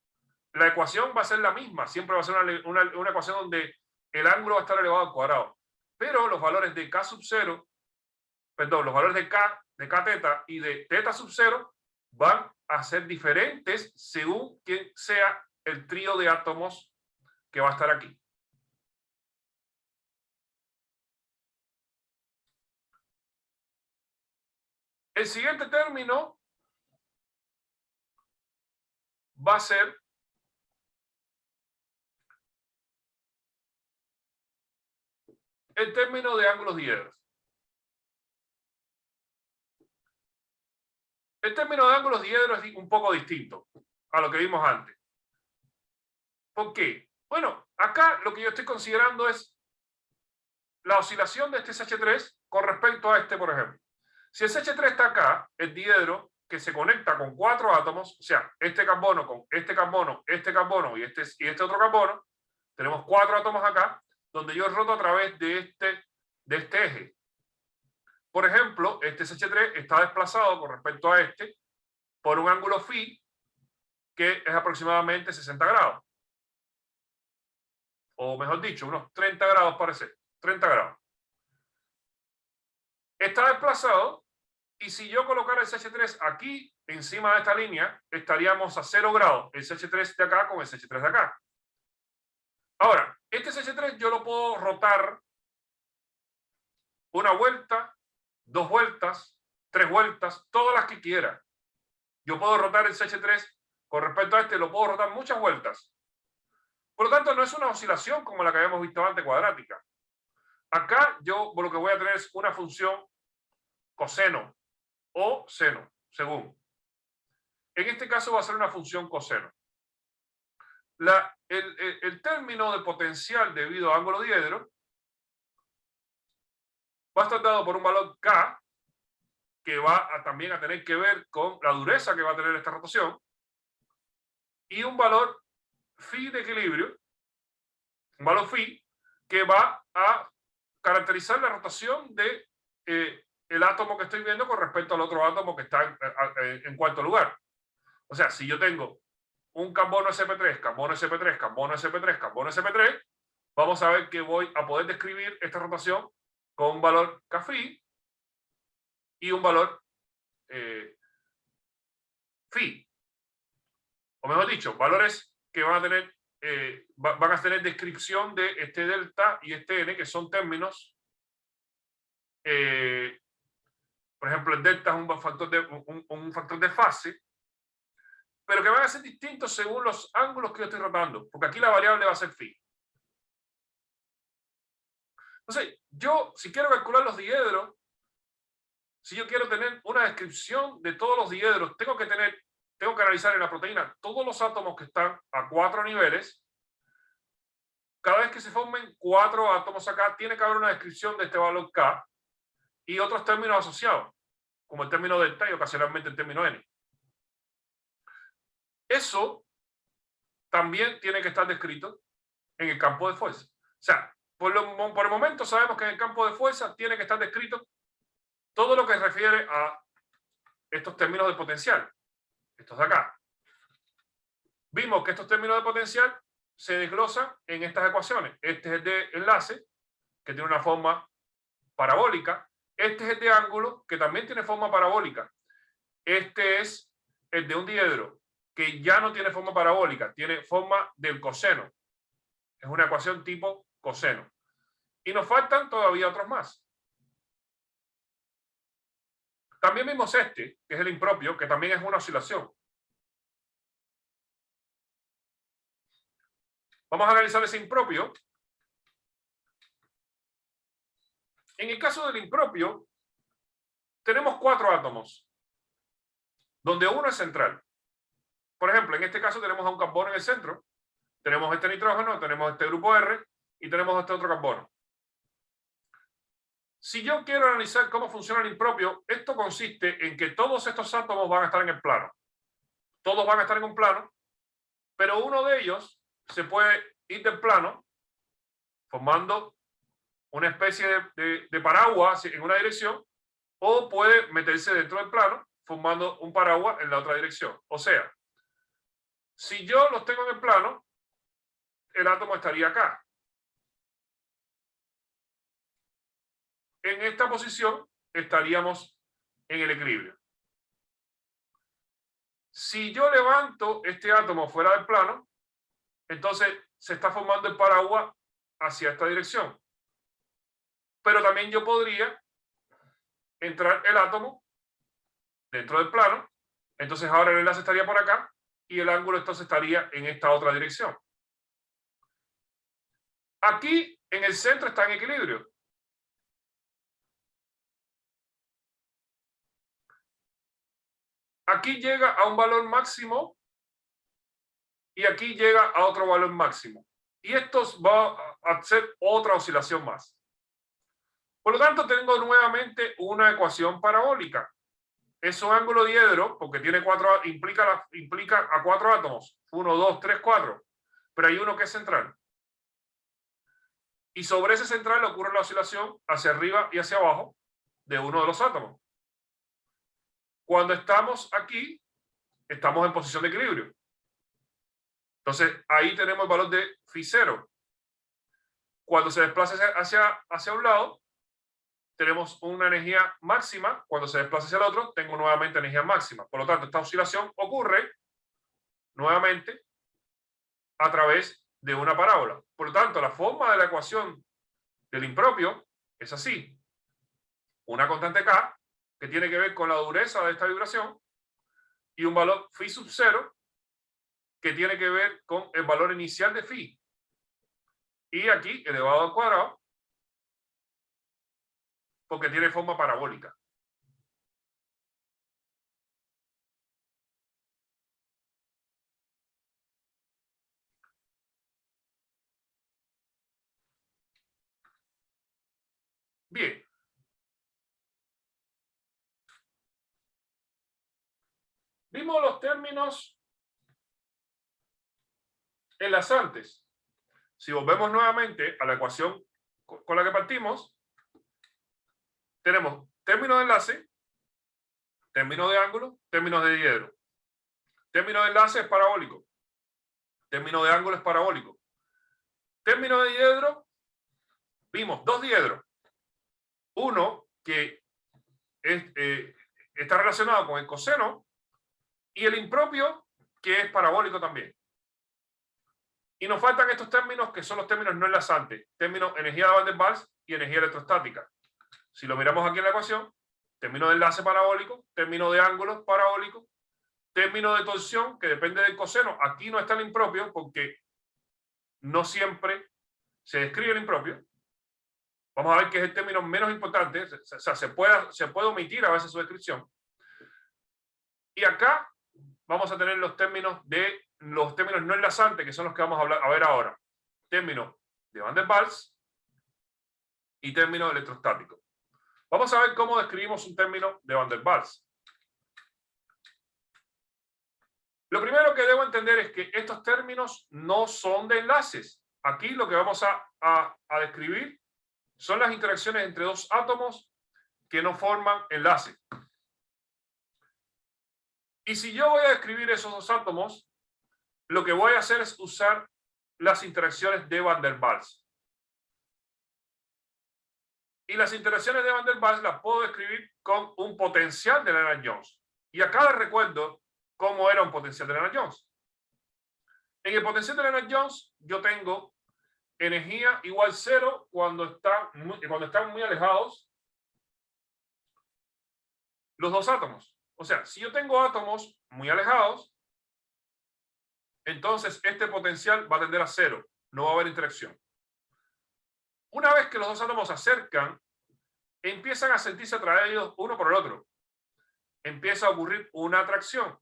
La ecuación va a ser la misma. Siempre va a ser una ecuación donde el ángulo va a estar elevado al cuadrado. Pero los valores de K sub 0, perdón, los valores de K teta y de teta sub 0 van a ser diferentes según quién sea el trío de átomos que va a estar aquí. El siguiente término va a ser el término de ángulos diedros. El término de ángulos diedros es un poco distinto a lo que vimos antes. ¿Por qué? Bueno, acá lo que yo estoy considerando es la oscilación de este SH3 con respecto a este, por ejemplo. Si el SH3 está acá, el diedro que se conecta con 4 átomos, o sea, este carbono con este carbono y este otro carbono, tenemos 4 átomos acá, donde yo roto a través de este eje. Por ejemplo, este SH3 está desplazado con respecto a este por un ángulo phi que es aproximadamente 60 grados. O mejor dicho, unos 30 grados parece, 30 grados. Está desplazado y si yo colocara el SH3 aquí encima de esta línea, estaríamos a 0 grados, el SH3 de acá con el SH3 de acá. Ahora, este SH3 yo lo puedo rotar una vuelta, 2 vueltas, 3 vueltas, todas las que quiera. Yo puedo rotar el SH3 con respecto a este, lo puedo rotar muchas vueltas. Por lo tanto, no es una oscilación como la que habíamos visto antes, cuadrática. Acá yo lo que voy a tener es una función coseno o seno, según. En este caso va a ser una función coseno. El término de potencial debido a ángulo diedro va a estar dado por un valor K, que va también a tener que ver con la dureza que va a tener esta rotación, y un valor phi de equilibrio, un valor phi, que va a caracterizar la rotación de el átomo que estoy viendo con respecto al otro átomo que está en cuarto lugar. O sea, si yo tengo un carbono sp3, carbono sp3, carbono sp3, carbono sp3, vamos a ver que voy a poder describir esta rotación con un valor Kφ y un valor phi. O mejor dicho, valores que van a tener descripción de este delta y este n, que son términos. Por ejemplo, el delta es un factor de fase, pero que van a ser distintos según los ángulos que yo estoy rotando, porque aquí la variable va a ser phi. Entonces, yo, si quiero calcular los diedros, si yo quiero tener una descripción de todos los diedros, tengo que analizar en la proteína todos los átomos que están a 4 niveles. Cada vez que se formen 4 átomos acá, tiene que haber una descripción de este valor K y otros términos asociados, como el término delta y ocasionalmente el término n. Eso también tiene que estar descrito en el campo de fuerza. O sea, por el momento sabemos que en el campo de fuerza tiene que estar descrito todo lo que refiere a estos términos de potencial, estos de acá. Vimos que estos términos de potencial se desglosan en estas ecuaciones. Este es el de enlace, que tiene una forma parabólica. Este es el de ángulo, que también tiene forma parabólica. Este es el de un diedro, que ya no tiene forma parabólica, tiene forma del coseno. Es una ecuación tipo coseno. Y nos faltan todavía otros más. También vimos este, que es el impropio, que también es una oscilación. Vamos a analizar ese impropio. En el caso del impropio, tenemos 4 átomos, donde uno es central. Por ejemplo, en este caso tenemos a un carbono en el centro, tenemos este nitrógeno, tenemos este grupo R y tenemos este otro carbono. Si yo quiero analizar cómo funciona el impropio, esto consiste en que todos estos átomos van a estar en el plano. Todos van a estar en un plano, pero uno de ellos se puede ir del plano formando una especie de paraguas en una dirección, o puede meterse dentro del plano formando un paraguas en la otra dirección. O sea, si yo los tengo en el plano, el átomo estaría acá. En esta posición estaríamos en el equilibrio. Si yo levanto este átomo fuera del plano, entonces se está formando el paraguas hacia esta dirección. Pero también yo podría entrar el átomo dentro del plano, entonces ahora el enlace estaría por acá y el ángulo entonces estaría en esta otra dirección. Aquí en el centro está en equilibrio. Aquí llega a un valor máximo y aquí llega a otro valor máximo. Y esto va a hacer otra oscilación más. Por lo tanto, tengo nuevamente una ecuación parabólica. Es un ángulo diedro porque tiene implica a 4 átomos. 1, 2, 3, 4. Pero hay uno que es central. Y sobre ese central ocurre la oscilación hacia arriba y hacia abajo de uno de los átomos. Cuando estamos aquí, estamos en posición de equilibrio. Entonces, ahí tenemos el valor de φ0. Cuando se desplaza hacia un lado, tenemos una energía máxima. Cuando se desplaza hacia el otro, tengo nuevamente energía máxima. Por lo tanto, esta oscilación ocurre nuevamente a través de una parábola. Por lo tanto, la forma de la ecuación del impropio es así. Una constante K, que tiene que ver con la dureza de esta vibración, y un valor φ sub 0, que tiene que ver con el valor inicial de φ. Y aquí elevado al cuadrado, porque tiene forma parabólica. Bien. Vimos los términos enlazantes. Si volvemos nuevamente a la ecuación con la que partimos, tenemos término de enlace, término de ángulo, término de diedro. Término de enlace es parabólico. Término de ángulo es parabólico. Término de diedro, vimos dos diedros. Uno que está relacionado con el coseno y el impropio, que es parabólico también. Y nos faltan estos términos que son los términos no enlazantes. Término energía de Van der Waals y energía electrostática. Si lo miramos aquí en la ecuación, término de enlace parabólico, término de ángulo parabólico, término de torsión que depende del coseno. Aquí no está el impropio porque no siempre se describe el impropio. Vamos a ver que es el término menos importante. O sea, se puede omitir a veces su descripción. Y acá vamos a tener los términos no enlazantes, que son los que vamos a ver ahora. Término de Van der Waals y término electrostático. Vamos a ver cómo describimos un término de Van der Waals. Lo primero que debo entender es que estos términos no son de enlaces. Aquí lo que vamos a describir son las interacciones entre dos átomos que no forman enlace. Y si yo voy a describir esos dos átomos, lo que voy a hacer es usar las interacciones de Van der Waals. Y las interacciones de Van der Waals las puedo describir con un potencial de Lennard-Jones. Y acá les recuerdo cómo era un potencial de Lennard-Jones. En el potencial de Lennard-Jones yo tengo energía igual 0 cuando están muy alejados los dos átomos. O sea, si yo tengo átomos muy alejados, entonces este potencial va a tender a 0. No va a haber interacción. Una vez que los dos átomos se acercan, empiezan a sentirse atraídos uno por el otro. Empieza a ocurrir una atracción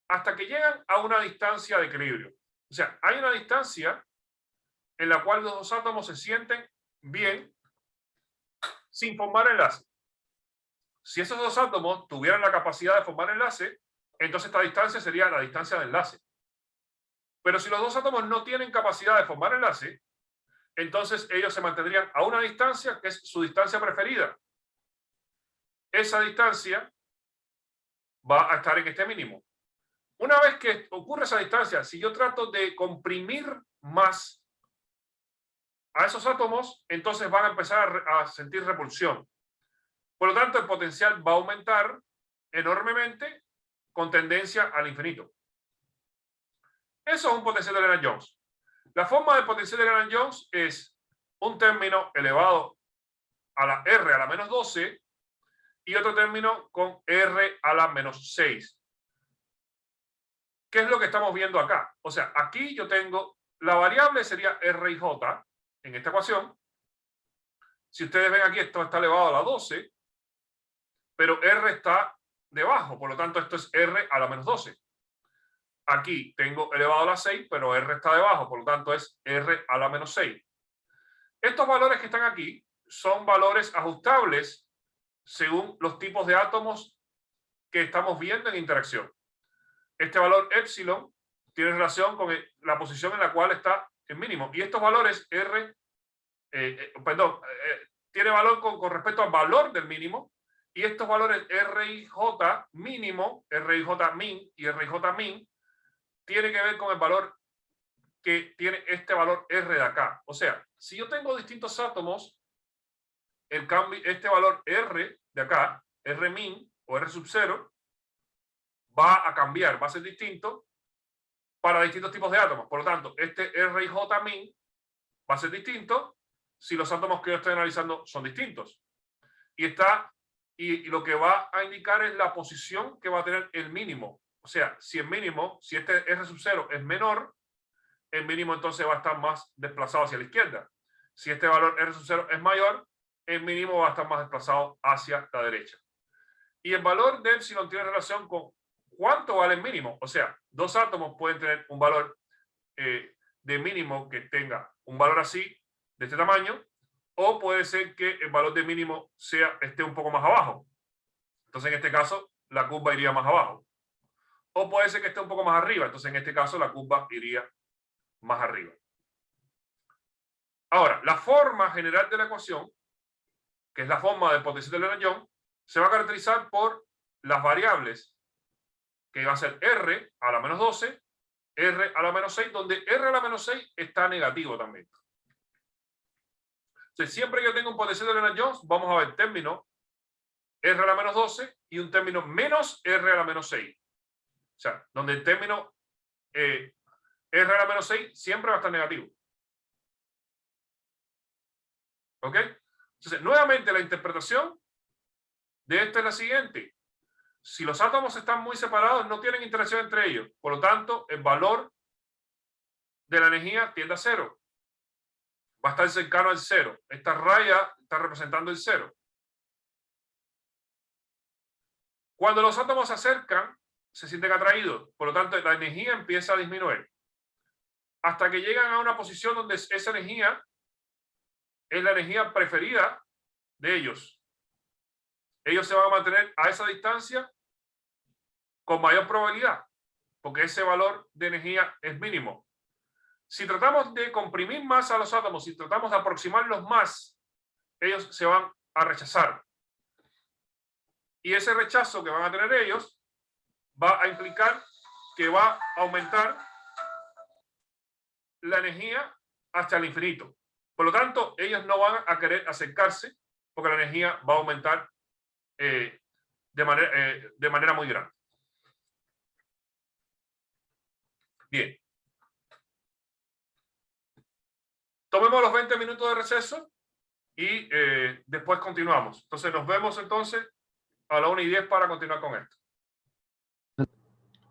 hasta que llegan a una distancia de equilibrio. O sea, hay una distancia en la cual los dos átomos se sienten bien sin formar enlace. Si esos dos átomos tuvieran la capacidad de formar enlace, entonces esta distancia sería la distancia de enlace. Pero si los dos átomos no tienen capacidad de formar enlace, entonces ellos se mantendrían a una distancia que es su distancia preferida. Esa distancia va a estar en este mínimo. Una vez que ocurre esa distancia, si yo trato de comprimir más a esos átomos, entonces van a empezar a sentir repulsión. Por lo tanto, el potencial va a aumentar enormemente con tendencia al infinito. Eso es un potencial de Lennard-Jones. La forma del potencial de Lennard-Jones es un término elevado a la R a la menos 12 y otro término con R a la menos 6. ¿Qué es lo que estamos viendo acá? O sea, aquí yo tengo, la variable sería R y J en esta ecuación. Si ustedes ven aquí, esto está elevado a la 12, pero R está debajo, por lo tanto esto es R a la menos 12. Aquí tengo elevado a la 6, pero R está debajo, por lo tanto es R a la menos 6. Estos valores que están aquí son valores ajustables según los tipos de átomos que estamos viendo en interacción. Este valor epsilon tiene relación con la posición en la cual está el mínimo. Y estos valores R, tiene valor con respecto al valor del mínimo. Y estos valores R y J mínimo, R y J min y R y J min, tiene que ver con el valor que tiene este valor R de acá. O sea, si yo tengo distintos átomos, el cambio, este valor R de acá, R min o R sub 0, va a cambiar, va a ser distinto para distintos tipos de átomos. Por lo tanto, este R y J min va a ser distinto si los átomos que yo estoy analizando son distintos. Y lo que va a indicar es la posición que va a tener el mínimo. O sea, si el mínimo, si este R sub 0 es menor, el mínimo entonces va a estar más desplazado hacia la izquierda. Si este valor R sub 0 es mayor, el mínimo va a estar más desplazado hacia la derecha. Y el valor de epsilon tiene relación con cuánto vale el mínimo. O sea, dos átomos pueden tener un valor de mínimo que tenga un valor así, de este tamaño, o puede ser que el valor de mínimo esté un poco más abajo. Entonces, en este caso, la curva iría más abajo. O puede ser que esté un poco más arriba. Entonces, en este caso, la curva iría más arriba. Ahora, la forma general de la ecuación, que es la forma del potencial de Lagrange, se va a caracterizar por las variables que va a ser R a la menos 12, R a la menos 6, donde R a la menos 6 está negativo también. Entonces, siempre que yo tenga un potencial de Lagrange, vamos a ver término R a la menos 12 y un término menos R a la menos 6. O sea, donde el término R a la menos 6 siempre va a estar negativo. ¿Ok? Entonces, nuevamente la interpretación de esto es la siguiente. Si los átomos están muy separados, no tienen interacción entre ellos. Por lo tanto, el valor de la energía tiende a cero. Va a estar cercano al cero. Esta raya está representando el cero. Cuando los átomos se acercan, se sienten atraídos. Por lo tanto, la energía empieza a disminuir. Hasta que llegan a una posición donde esa energía es la energía preferida de ellos. Ellos se van a mantener a esa distancia con mayor probabilidad, porque ese valor de energía es mínimo. Si tratamos de comprimir más a los átomos, si tratamos de aproximarlos más, ellos se van a rechazar. Y ese rechazo que van a tener ellos va a implicar que va a aumentar la energía hasta el infinito. Por lo tanto, ellos no van a querer acercarse porque la energía va a aumentar de manera muy grande. Bien. Tomemos los 20 minutos de receso y después continuamos. Entonces nos vemos entonces a la 1:10 para continuar con esto.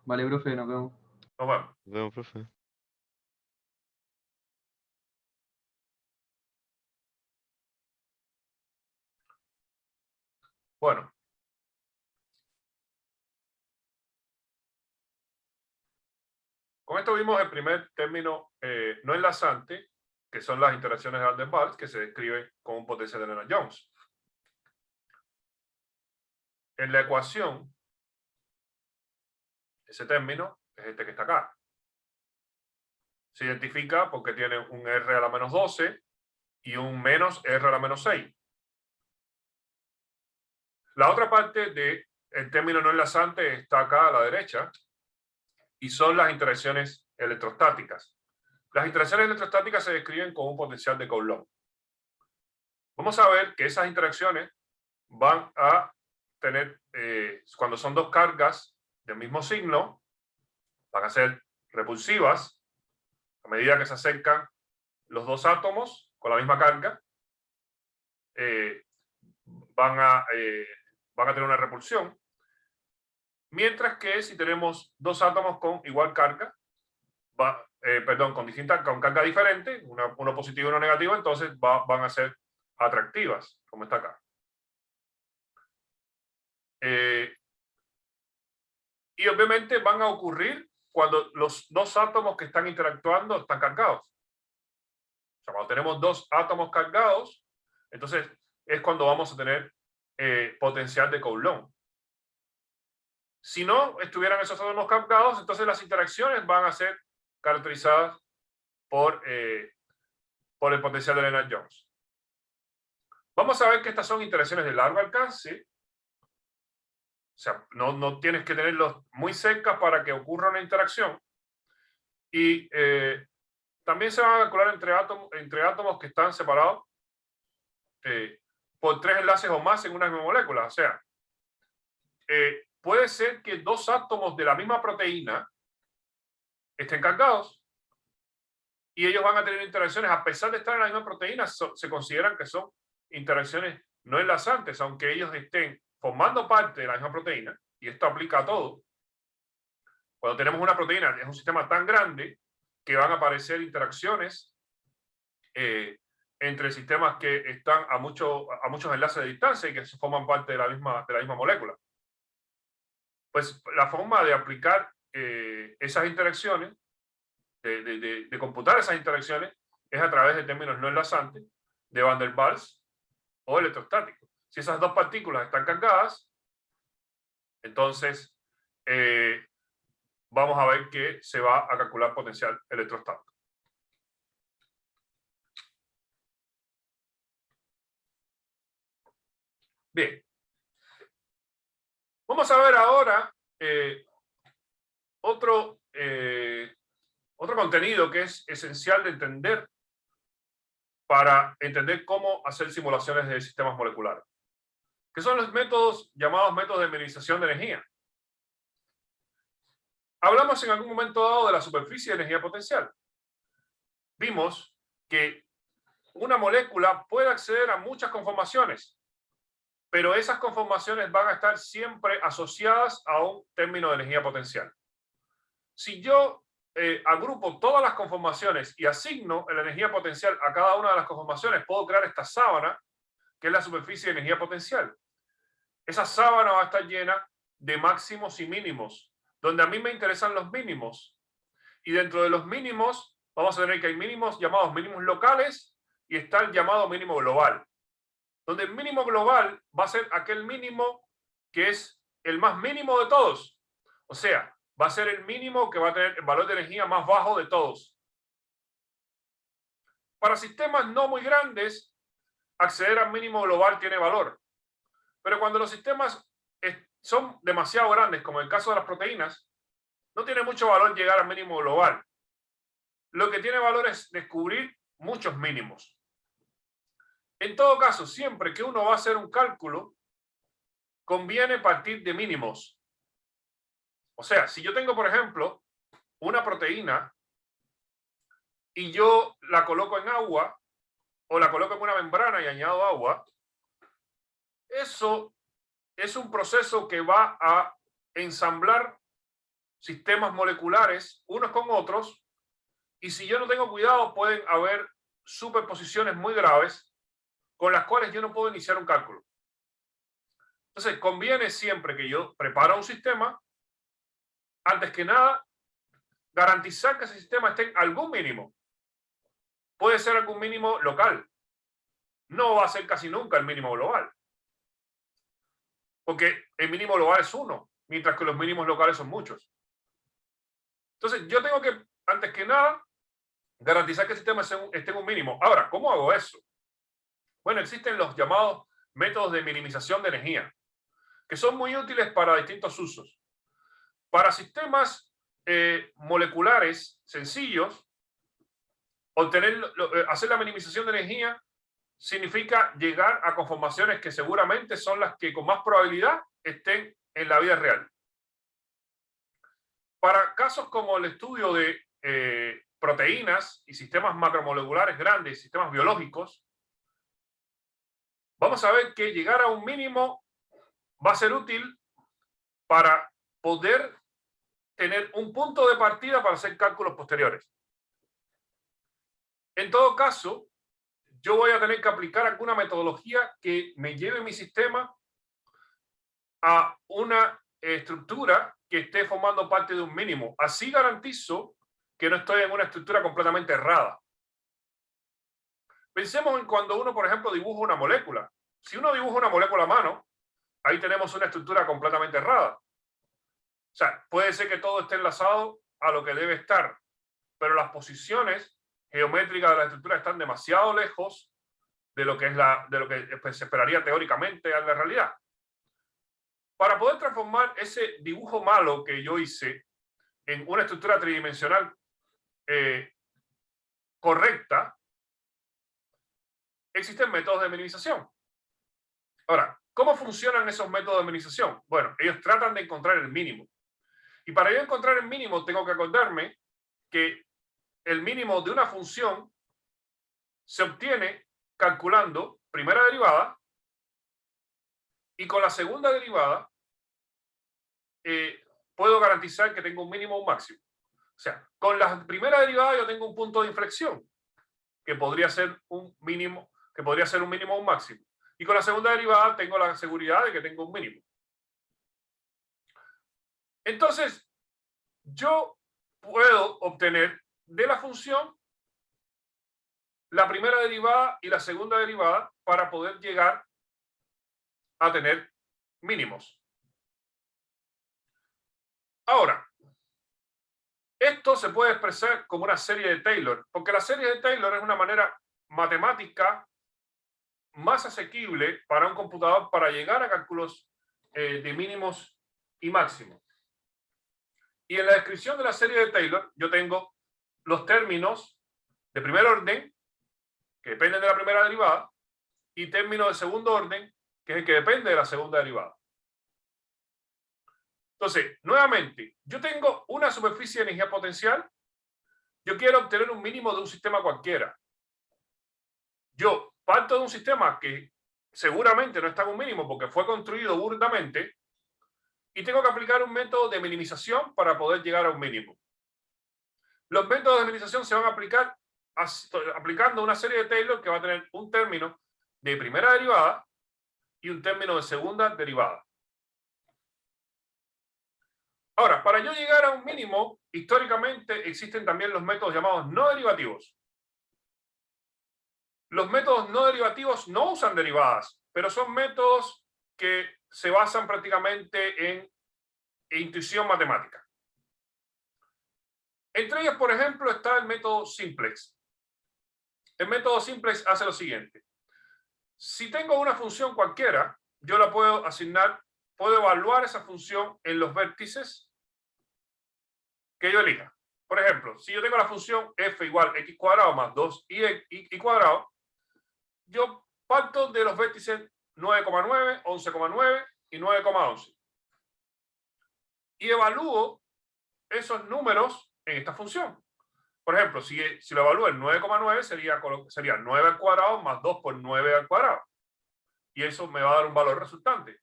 Vale, profe, nos vemos. Nos vemos. Nos vemos, profe. Bueno. Con esto vimos el primer término no enlazante, que son las interacciones de Van der Waals, que se describen con un potencial de Lagrange. En la ecuación, ese término es este que está acá. Se identifica porque tiene un R a la menos 12 y un menos R a la menos 6. La otra parte del término no enlazante está acá a la derecha y son las interacciones electrostáticas. Las interacciones electrostáticas se describen con un potencial de Coulomb. Vamos a ver que esas interacciones van a tener, cuando son dos cargas del mismo signo, van a ser repulsivas a medida que se acercan los dos átomos con la misma carga, van a tener una repulsión. Mientras que si tenemos dos átomos con igual carga, con carga diferente, uno positivo y uno negativo, entonces van a ser atractivas, como está acá. Y obviamente van a ocurrir cuando los dos átomos que están interactuando están cargados. O sea, cuando tenemos dos átomos cargados, entonces es cuando vamos a tener potencial de Coulomb. Si no estuvieran esos átomos cargados, entonces las interacciones van a ser caracterizadas por el potencial de Lennard-Jones. Vamos a ver que estas son interacciones de largo alcance. O sea, no tienes que tenerlos muy cerca para que ocurra una interacción. Y también se van a calcular entre átomos que están separados por 3 enlaces o más en una misma molécula. O sea, puede ser que dos átomos de la misma proteína estén cargados y ellos van a tener interacciones, a pesar de estar en la misma proteína, se consideran que son interacciones no enlazantes, aunque ellos estén formando parte de la misma proteína, y esto aplica a todo. Cuando tenemos una proteína, es un sistema tan grande que van a aparecer interacciones entre sistemas que están a muchos enlaces de distancia y que forman parte de la misma molécula. Pues la forma de aplicar esas interacciones, de computar esas interacciones, es a través de términos no enlazantes de Van der Waals o electrostático. Si esas dos partículas están cargadas, entonces vamos a ver que se va a calcular potencial electrostático. Bien. Vamos a ver ahora otro contenido que es esencial de entender para entender cómo hacer simulaciones de sistemas moleculares, que son los métodos llamados métodos de minimización de energía. Hablamos en algún momento dado de la superficie de energía potencial. Vimos que una molécula puede acceder a muchas conformaciones, pero esas conformaciones van a estar siempre asociadas a un término de energía potencial. Si yo agrupo todas las conformaciones y asigno la energía potencial a cada una de las conformaciones, puedo crear esta sábana, que es la superficie de energía potencial. Esa sábana va a estar llena de máximos y mínimos, donde a mí me interesan los mínimos. Y dentro de los mínimos, vamos a tener que hay mínimos llamados mínimos locales y está el llamado mínimo global. Donde el mínimo global va a ser aquel mínimo que es el más mínimo de todos. O sea, va a ser el mínimo que va a tener el valor de energía más bajo de todos. Para sistemas no muy grandes, acceder al mínimo global tiene valor. Pero cuando los sistemas son demasiado grandes, como en el caso de las proteínas, no tiene mucho valor llegar al mínimo global. Lo que tiene valor es descubrir muchos mínimos. En todo caso, siempre que uno va a hacer un cálculo, conviene partir de mínimos. O sea, si yo tengo, por ejemplo, una proteína y yo la coloco en agua o la coloco en una membrana y añado agua, eso es un proceso que va a ensamblar sistemas moleculares unos con otros, y si yo no tengo cuidado pueden haber superposiciones muy graves con las cuales yo no puedo iniciar un cálculo. Entonces, conviene siempre que yo preparo un sistema, antes que nada, garantizar que ese sistema esté en algún mínimo. Puede ser algún mínimo local. No va a ser casi nunca el mínimo global. Porque el mínimo global es 1, mientras que los mínimos locales son muchos. Entonces, yo tengo que, antes que nada, garantizar que el sistema esté en un mínimo. Ahora, ¿cómo hago eso? Bueno, existen los llamados métodos de minimización de energía, que son muy útiles para distintos usos. Para sistemas moleculares sencillos, hacer la minimización de energía significa llegar a conformaciones que seguramente son las que con más probabilidad estén en la vida real. Para casos como el estudio de proteínas y sistemas macromoleculares grandes, sistemas biológicos, vamos a ver que llegar a un mínimo va a ser útil para poder tener un punto de partida para hacer cálculos posteriores. En todo caso, yo voy a tener que aplicar alguna metodología que me lleve mi sistema a una estructura que esté formando parte de un mínimo. Así garantizo que no estoy en una estructura completamente errada. Pensemos en cuando uno, por ejemplo, dibuja una molécula. Si uno dibuja una molécula a mano, ahí tenemos una estructura completamente errada. O sea, puede ser que todo esté enlazado a lo que debe estar, pero las posiciones geométricas de la estructura están demasiado lejos de lo que es de lo que se esperaría teóricamente en la realidad. Para poder transformar ese dibujo malo que yo hice en una estructura tridimensional correcta, existen métodos de minimización. Ahora, ¿cómo funcionan esos métodos de minimización? Bueno, ellos tratan de encontrar el mínimo. Y para yo encontrar el mínimo, tengo que acordarme que el mínimo de una función se obtiene calculando primera derivada y con la segunda derivada puedo garantizar que tengo un mínimo o un máximo. O sea, con la primera derivada yo tengo un punto de inflexión que podría ser un mínimo, que podría ser un mínimo o un máximo. Y con la segunda derivada tengo la seguridad de que tengo un mínimo. Entonces, yo puedo obtener de la función la primera derivada y la segunda derivada para poder llegar a tener mínimos. Ahora, esto se puede expresar como una serie de Taylor, porque la serie de Taylor es una manera matemática más asequible para un computador para llegar a cálculos de mínimos y máximos. Y en la descripción de la serie de Taylor yo tengo los términos de primer orden, que dependen de la primera derivada, y términos de segundo orden, que es el que depende de la segunda derivada. Entonces, nuevamente, yo tengo una superficie de energía potencial, yo quiero obtener un mínimo de un sistema cualquiera. Yo parto de un sistema que seguramente no está en un mínimo porque fue construido burdamente y tengo que aplicar un método de minimización para poder llegar a un mínimo. Los métodos de minimización se van a aplicar aplicando una serie de Taylor que va a tener un término de primera derivada y un término de segunda derivada. Ahora, para yo llegar a un mínimo, históricamente existen también los métodos llamados no derivativos. Los métodos no derivativos no usan derivadas, pero son métodos que se basan prácticamente en intuición matemática. Entre ellos, por ejemplo, está el método simplex. El método simplex hace lo siguiente. Si tengo una función cualquiera, yo la puedo asignar, puedo evaluar esa función en los vértices que yo elija. Por ejemplo, si yo tengo la función f igual x cuadrado más 2y cuadrado, yo parto de los vértices 9,9, 11,9 y 9,11. Y evalúo esos números en esta función. Por ejemplo, si lo evalúo en 9,9 sería 9 al cuadrado más 2 por 9 al cuadrado. Y eso me va a dar un valor resultante.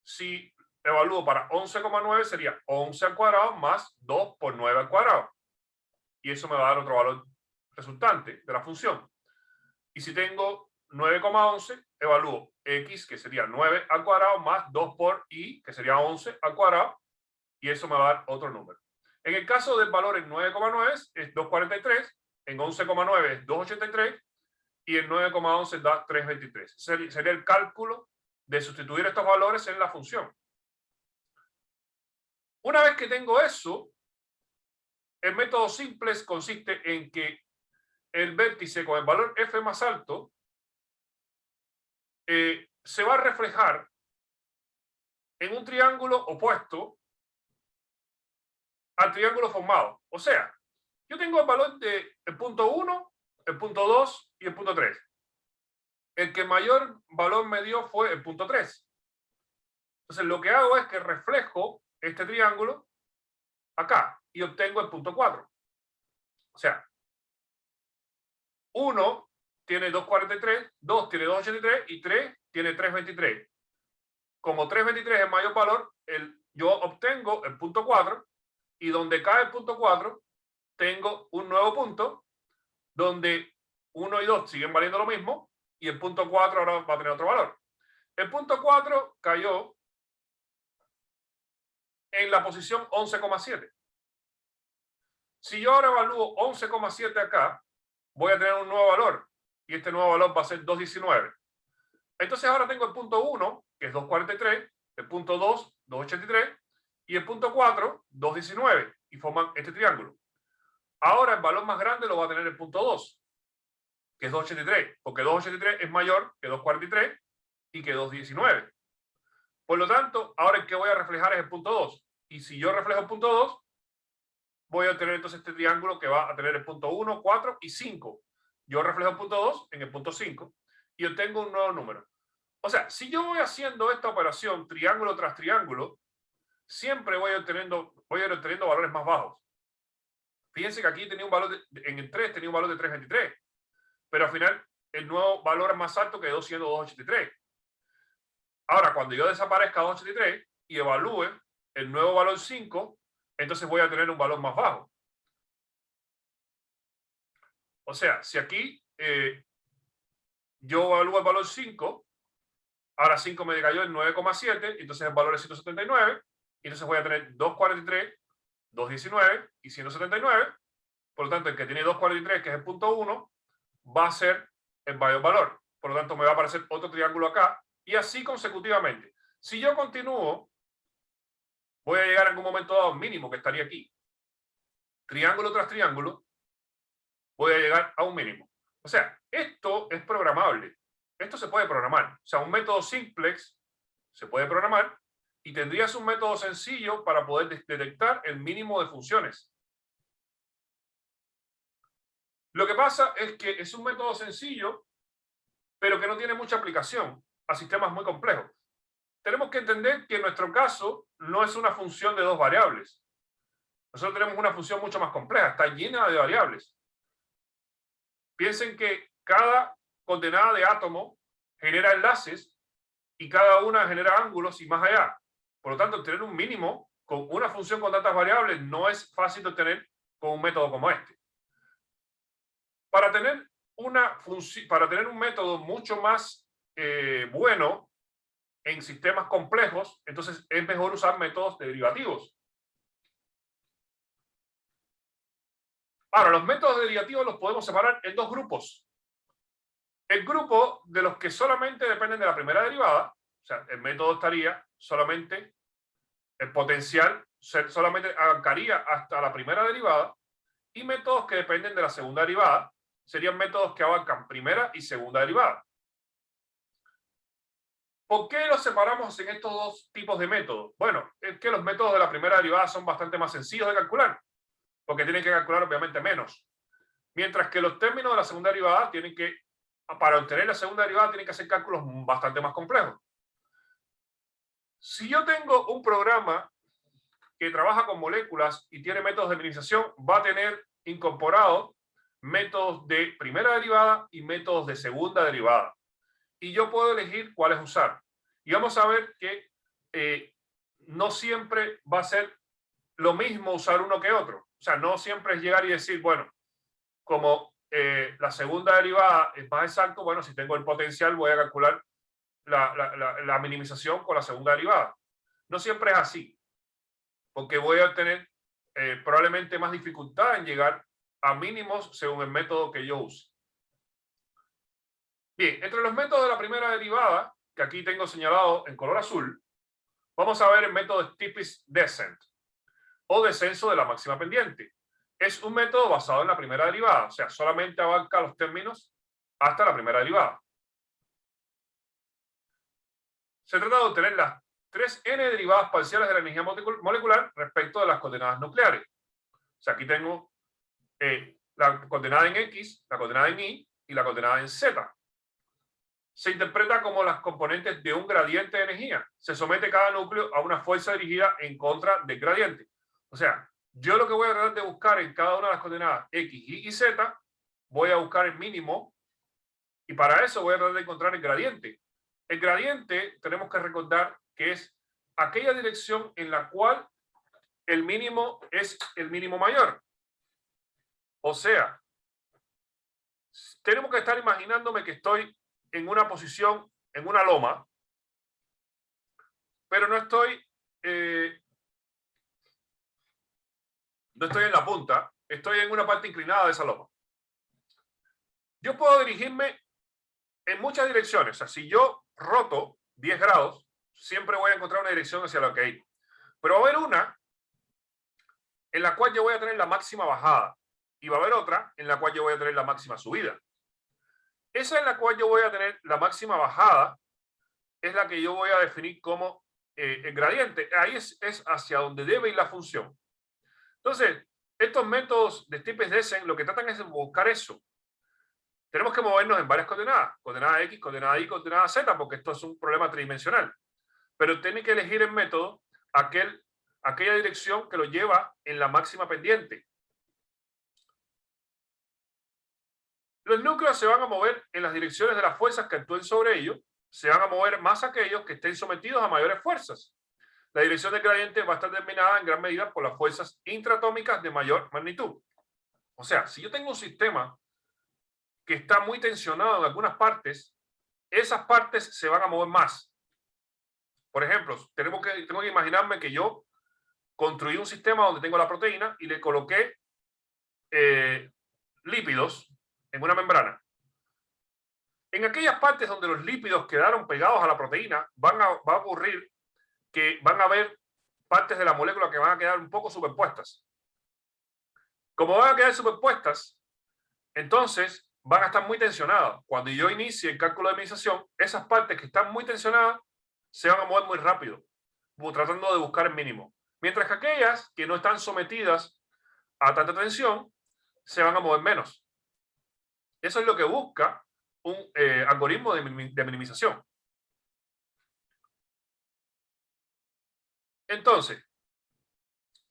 Si evalúo para 11,9 sería 11 al cuadrado más 2 por 9 al cuadrado. Y eso me va a dar otro valor resultante de la función. Y si tengo 9,11, evalúo x, que sería 9 al cuadrado, más 2 por y, que sería 11 al cuadrado, y eso me va a dar otro número. En el caso del valor en 9,9 es 2,43, en 11,9 es 2,83, y en 9,11 da 3,23. Sería el cálculo de sustituir estos valores en la función. Una vez que tengo eso, el método simplex consiste en que el vértice con el valor f más alto se va a reflejar en un triángulo opuesto al triángulo formado. O sea, yo tengo el valor del punto 1, el punto 2 y el punto 3. El que mayor valor me dio fue el punto 3. Entonces lo que hago es que reflejo este triángulo acá y obtengo el punto 4. O sea, 1 tiene 2,43, 2 tiene 2,83 y 3 tiene 3,23. Como 3,23 es el mayor valor, el yo obtengo el punto 4 y donde cae el punto 4 tengo un nuevo punto donde 1 y 2 siguen valiendo lo mismo y el punto 4 ahora va a tener otro valor. El punto 4 cayó en la posición 11,7. Si yo ahora evalúo 11,7 acá, voy a tener un nuevo valor y este nuevo valor va a ser 2,19. Entonces ahora tengo el punto 1, que es 2,43, el punto 2, 2,83 y el punto 4, 2,19 y forman este triángulo. Ahora el valor más grande lo va a tener el punto 2, que es 2,83, porque 2,83 es mayor que 2,43 y que 2,19. Por lo tanto, ahora el que voy a reflejar es el punto 2. Y si yo reflejo el punto 2, voy a obtener entonces este triángulo que va a tener el punto 1, 4 y 5. Yo reflejo el punto 2 en el punto 5 y obtengo un nuevo número. O sea, si yo voy haciendo esta operación triángulo tras triángulo, siempre voy a ir obteniendo valores más bajos. Fíjense que aquí tenía un valor, en el 3 tenía un valor de 3,23, pero al final el nuevo valor más alto quedó siendo 2,83. Ahora, cuando yo desaparezca 2,83 y evalúe el nuevo valor 5, entonces voy a tener un valor más bajo. O sea, si aquí yo evalúo el valor 5, ahora 5 me cayó en 9,7, entonces el valor es 179, y entonces voy a tener 2,43, 2,19 y 179. Por lo tanto, el que tiene 2,43, que es el punto 1, va a ser el mayor valor. Por lo tanto, me va a aparecer otro triángulo acá, y así consecutivamente. Si yo continúo, voy a llegar en algún momento dado a un mínimo que estaría aquí. Triángulo tras triángulo, voy a llegar a un mínimo. O sea, esto es programable. Esto se puede programar. O sea, un método simplex se puede programar y tendrías un método sencillo para poder detectar el mínimo de funciones. Lo que pasa es que es un método sencillo, pero que no tiene mucha aplicación a sistemas muy complejos. Tenemos que entender que en nuestro caso no es una función de dos variables. Nosotros tenemos una función mucho más compleja, está llena de variables. Piensen que cada coordenada de átomo genera enlaces y cada una genera ángulos y más allá. Por lo tanto, tener un mínimo con una función con tantas variables no es fácil de obtener con un método como este. Para tener un método mucho más bueno en sistemas complejos, entonces es mejor usar métodos derivativos. Ahora, los métodos derivativos los podemos separar en dos grupos. El grupo de los que solamente dependen de la primera derivada, o sea, el método estaría solamente, el potencial solamente abarcaría hasta la primera derivada, y métodos que dependen de la segunda derivada serían métodos que abarcan primera y segunda derivada. ¿Por qué los separamos en estos dos tipos de métodos? Bueno, es que los métodos de la primera derivada son bastante más sencillos de calcular, porque tienen que calcular obviamente menos. Mientras que los términos de la segunda derivada tienen que, para obtener la segunda derivada, tienen que hacer cálculos bastante más complejos. Si yo tengo un programa que trabaja con moléculas y tiene métodos de minimización, va a tener incorporados métodos de primera derivada y métodos de segunda derivada. Y yo puedo elegir cuáles usar. Y vamos a ver que no siempre va a ser lo mismo usar uno que otro. O sea, no siempre es llegar y decir, bueno, como la segunda derivada es más exacto, bueno, si tengo el potencial voy a calcular la minimización con la segunda derivada. No siempre es así, porque voy a tener probablemente más dificultad en llegar a mínimos según el método que yo use. Bien, entre los métodos de la primera derivada, que aquí tengo señalado en color azul, vamos a ver el método Stipe's Descent, o descenso de la máxima pendiente. Es un método basado en la primera derivada, o sea, solamente abarca los términos hasta la primera derivada. Se trata de obtener las 3n derivadas parciales de la energía molecular respecto de las coordenadas nucleares. O sea, aquí tengo la coordenada en X, la coordenada en Y y la coordenada en Z. Se interpreta como las componentes de un gradiente de energía. Se somete cada núcleo a una fuerza dirigida en contra del gradiente. O sea, yo lo que voy a tratar de buscar en cada una de las coordenadas X, Y y Z, voy a buscar el mínimo y para eso voy a tratar de encontrar el gradiente. El gradiente tenemos que recordar que es aquella dirección en la cual el mínimo es el mínimo mayor. O sea, tenemos que estar imaginándome que estoy en una posición, en una loma, pero no estoy en la punta, estoy en una parte inclinada de esa loma. Yo puedo dirigirme en muchas direcciones. O sea, si yo roto 10 grados, siempre voy a encontrar una dirección hacia la que ir. Pero va a haber una en la cual yo voy a tener la máxima bajada y va a haber otra en la cual yo voy a tener la máxima subida. Esa en la cual yo voy a tener la máxima bajada es la que yo voy a definir como el gradiente. Ahí es hacia donde debe ir la función. Entonces, estos métodos de Stiepes-Descent lo que tratan es de buscar eso. Tenemos que movernos en varias coordenadas. Coordenada X, coordenada Y, coordenada Z, porque esto es un problema tridimensional. Pero tiene que elegir el método aquella dirección que lo lleva en la máxima pendiente. Los núcleos se van a mover en las direcciones de las fuerzas que actúen sobre ellos. Se van a mover más aquellos que estén sometidos a mayores fuerzas. La dirección del gradiente va a estar determinada en gran medida por las fuerzas intraatómicas de mayor magnitud. O sea, si yo tengo un sistema que está muy tensionado en algunas partes, esas partes se van a mover más. Por ejemplo, tengo que imaginarme que yo construí un sistema donde tengo la proteína y le coloqué lípidos en una membrana. En aquellas partes donde los lípidos quedaron pegados a la proteína, va a ocurrir que van a haber partes de la molécula que van a quedar un poco superpuestas. Como van a quedar superpuestas, entonces van a estar muy tensionadas. Cuando yo inicie el cálculo de minimización, esas partes que están muy tensionadas se van a mover muy rápido, tratando de buscar el mínimo. Mientras que aquellas que no están sometidas a tanta tensión, se van a mover menos. Eso es lo que busca un algoritmo de minimización. Entonces,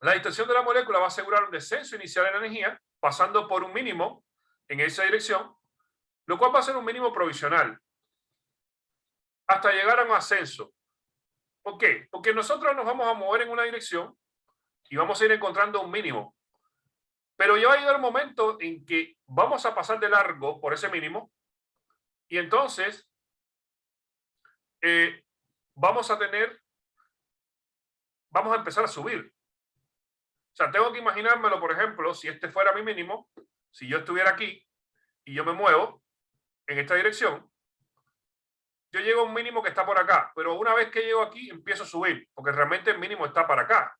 la distorsión de la molécula va a asegurar un descenso inicial en energía, pasando por un mínimo en esa dirección, lo cual va a ser un mínimo provisional, hasta llegar a un ascenso. ¿Por qué? Porque nosotros nos vamos a mover en una dirección y vamos a ir encontrando un mínimo. Pero ya va a llegar un momento en que vamos a pasar de largo por ese mínimo y entonces vamos a empezar a subir. O sea, tengo que imaginármelo, por ejemplo, si este fuera mi mínimo, si yo estuviera aquí y yo me muevo en esta dirección, yo llego a un mínimo que está por acá, pero una vez que llego aquí empiezo a subir, porque realmente el mínimo está para acá.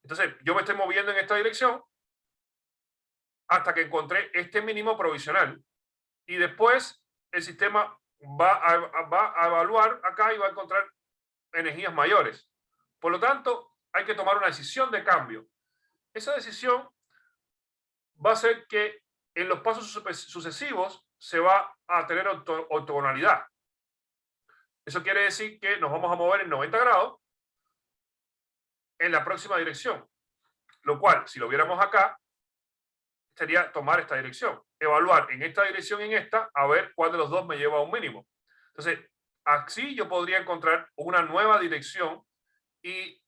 Entonces, yo me estoy moviendo en esta dirección hasta que encontré este mínimo provisional. Y después el sistema va a evaluar acá y va a encontrar energías mayores. Por lo tanto, hay que tomar una decisión de cambio. Esa decisión va a hacer que en los pasos sucesivos se va a tener ortogonalidad. Eso quiere decir que nos vamos a mover en 90 grados en la próxima dirección. Lo cual, si lo viéramos acá, sería tomar esta dirección. Evaluar en esta dirección y en esta, a ver cuál de los dos me lleva a un mínimo. Entonces, así yo podría encontrar una nueva dirección y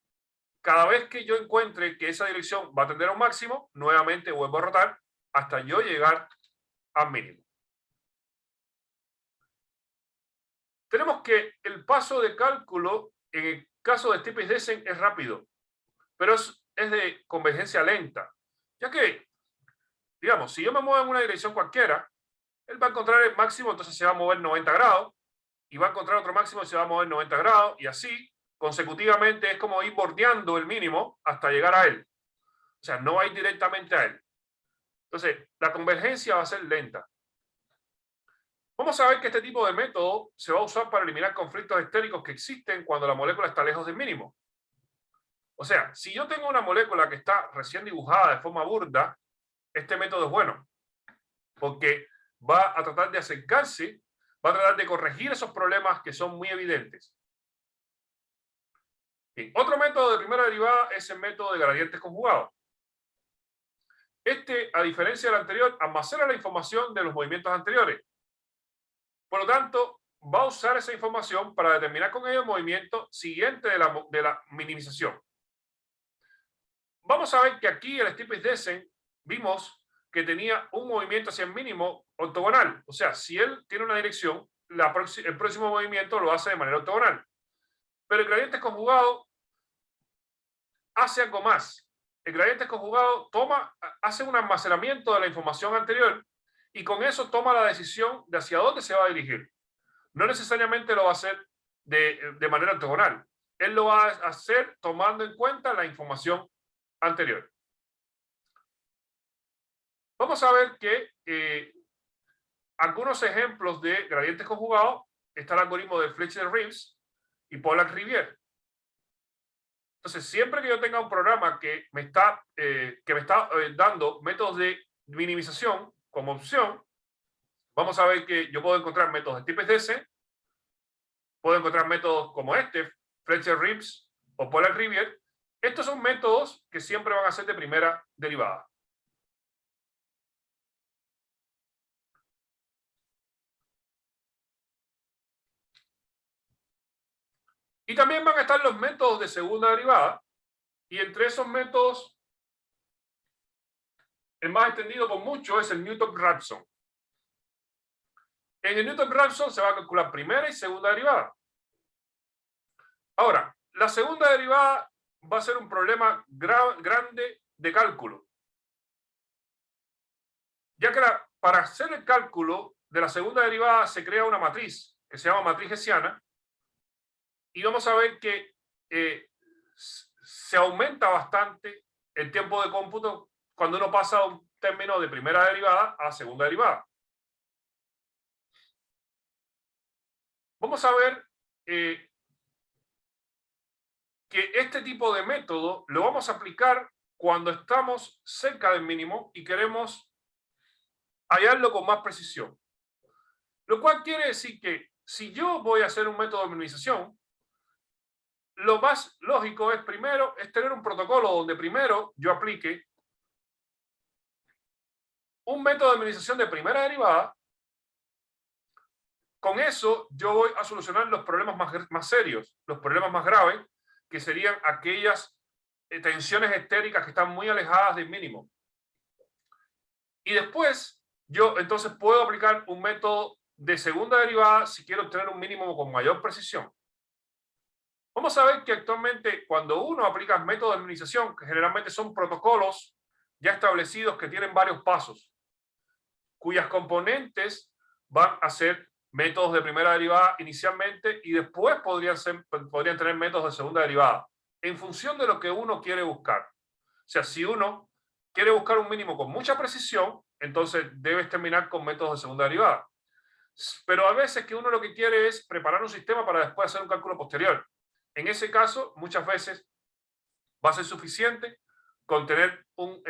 cada vez que yo encuentre que esa dirección va a tender a un máximo, nuevamente vuelvo a rotar hasta yo llegar al mínimo. Tenemos que el paso de cálculo en el caso de Stiepes-Descent es rápido, pero es de convergencia lenta, ya que, digamos, si yo me muevo en una dirección cualquiera, él va a encontrar el máximo, entonces se va a mover 90 grados, y va a encontrar otro máximo y se va a mover 90 grados, y así consecutivamente es como ir bordeando el mínimo hasta llegar a él. O sea, no va a ir directamente a él. Entonces, la convergencia va a ser lenta. Vamos a ver que este tipo de método se va a usar para eliminar conflictos estéricos que existen cuando la molécula está lejos del mínimo. O sea, si yo tengo una molécula que está recién dibujada de forma burda, este método es bueno, porque va a tratar de acercarse, va a tratar de corregir esos problemas que son muy evidentes. Bien, otro método de primera derivada es el método de gradientes conjugados. Este, a diferencia del anterior, almacena la información de los movimientos anteriores. Por lo tanto, va a usar esa información para determinar con ella el movimiento siguiente de la minimización. Vamos a ver que aquí el Stiepes-Decent vimos que tenía un movimiento hacia el mínimo ortogonal. O sea, si él tiene una dirección, el próximo movimiento lo hace de manera ortogonal. Pero el gradiente conjugado hace algo más. El gradiente conjugado hace un almacenamiento de la información anterior y con eso toma la decisión de hacia dónde se va a dirigir. No necesariamente lo va a hacer de manera ortogonal. Él lo va a hacer tomando en cuenta la información anterior. Vamos a ver que algunos ejemplos de gradientes conjugados está el algoritmo de Fletcher-Rives y Pollack-Riviere. Entonces, siempre que yo tenga un programa que me está dando métodos de minimización como opción, vamos a ver que yo puedo encontrar métodos de Stiepes-Decent, puedo encontrar métodos como este, Fletcher-Rives o Pollack-Riviere. Estos son métodos que siempre van a ser de primera derivada. Y también van a estar los métodos de segunda derivada. Y entre esos métodos, el más extendido por mucho es el Newton-Raphson. En el Newton-Raphson se va a calcular primera y segunda derivada. Ahora, la segunda derivada va a ser un problema grande de cálculo. Ya que para hacer el cálculo de la segunda derivada se crea una matriz que se llama matriz hessiana. Y vamos a ver que se aumenta bastante el tiempo de cómputo cuando uno pasa a un término de primera derivada a segunda derivada. Vamos a ver que este tipo de método lo vamos a aplicar cuando estamos cerca del mínimo y queremos hallarlo con más precisión. Lo cual quiere decir que si yo voy a hacer un método de minimización, lo más lógico es tener un protocolo donde primero yo aplique un método de minimización de primera derivada. Con eso yo voy a solucionar los problemas más serios, los problemas más graves, que serían aquellas tensiones estéricas que están muy alejadas del mínimo. Y después yo entonces puedo aplicar un método de segunda derivada si quiero obtener un mínimo con mayor precisión. Vamos a ver que actualmente cuando uno aplica métodos de minimización, que generalmente son protocolos ya establecidos que tienen varios pasos, cuyas componentes van a ser métodos de primera derivada inicialmente y después podrían tener métodos de segunda derivada, en función de lo que uno quiere buscar. O sea, si uno quiere buscar un mínimo con mucha precisión, entonces debes terminar con métodos de segunda derivada. Pero a veces que uno lo que quiere es preparar un sistema para después hacer un cálculo posterior. En ese caso, muchas veces va a ser suficiente con tener un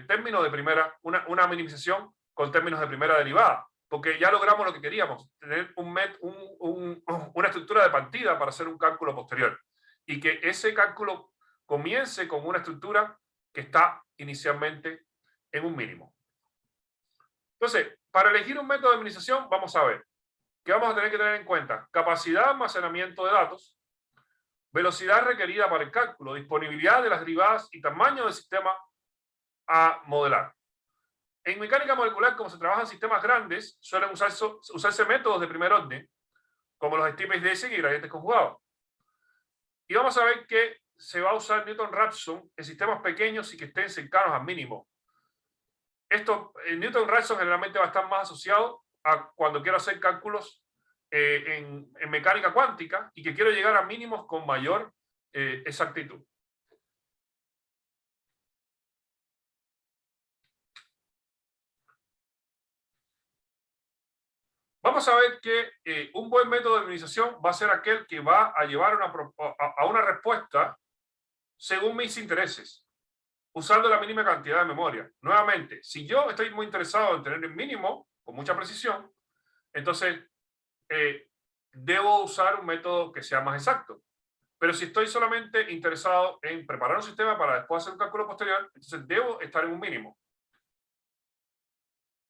término de una minimización con términos de primera derivada, porque ya logramos lo que queríamos, tener una estructura de partida para hacer un cálculo posterior y que ese cálculo comience con una estructura que está inicialmente en un mínimo. Entonces, para elegir un método de minimización, vamos a ver que vamos a tener que tener en cuenta capacidad de almacenamiento de datos, velocidad requerida para el cálculo, disponibilidad de las derivadas y tamaño del sistema a modelar. En mecánica molecular, como se trabaja en sistemas grandes, suelen usarse métodos de primer orden, como los Stiepes-Decent y gradientes conjugados. Y vamos a ver que se va a usar Newton-Raphson en sistemas pequeños y que estén cercanos al mínimo. Newton-Raphson generalmente va a estar más asociado a cuando quiero hacer cálculos en mecánica cuántica y que quiero llegar a mínimos con mayor exactitud. Vamos a ver que un buen método de minimización va a ser aquel que va a llevar a una respuesta según mis intereses, usando la mínima cantidad de memoria. Nuevamente, si yo estoy muy interesado en tener el mínimo con mucha precisión, entonces debo usar un método que sea más exacto. Pero si estoy solamente interesado en preparar un sistema para después hacer un cálculo posterior, entonces debo estar en un mínimo.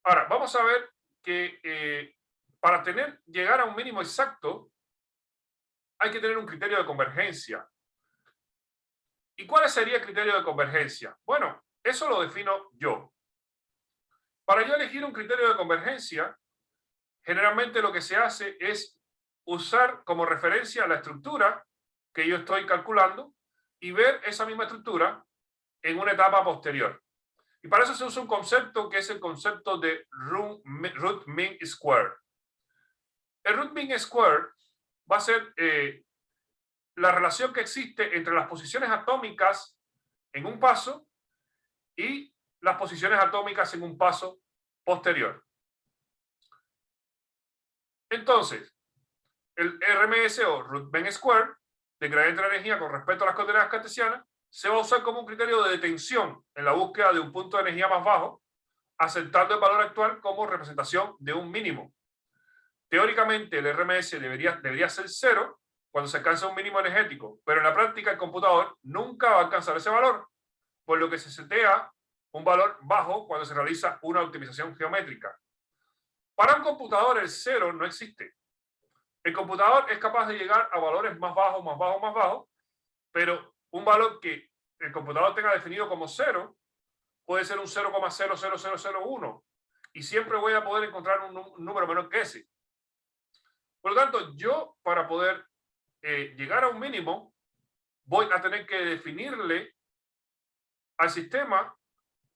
Ahora, vamos a ver que para llegar a un mínimo exacto, hay que tener un criterio de convergencia. ¿Y cuál sería el criterio de convergencia? Bueno, eso lo defino yo. Para yo elegir un criterio de convergencia, generalmente lo que se hace es usar como referencia la estructura que yo estoy calculando y ver esa misma estructura en una etapa posterior. Y para eso se usa un concepto que es el concepto de root mean square. El root mean square va a ser la relación que existe entre las posiciones atómicas en un paso y las posiciones atómicas en un paso posterior. Entonces, el RMS o root mean square de gradiente de energía con respecto a las coordenadas cartesianas se va a usar como un criterio de detención en la búsqueda de un punto de energía más bajo, aceptando el valor actual como representación de un mínimo. Teóricamente, el RMS debería ser 0 cuando se alcanza un mínimo energético, pero en la práctica el computador nunca va a alcanzar ese valor, por lo que se setea un valor bajo cuando se realiza una optimización geométrica. Para un computador el 0 no existe. El computador es capaz de llegar a valores más bajos, más bajos, más bajos, pero un valor que el computador tenga definido como 0 puede ser un 0,00001 y siempre voy a poder encontrar un número menor que ese. Por lo tanto, yo para poder llegar a un mínimo voy a tener que definirle al sistema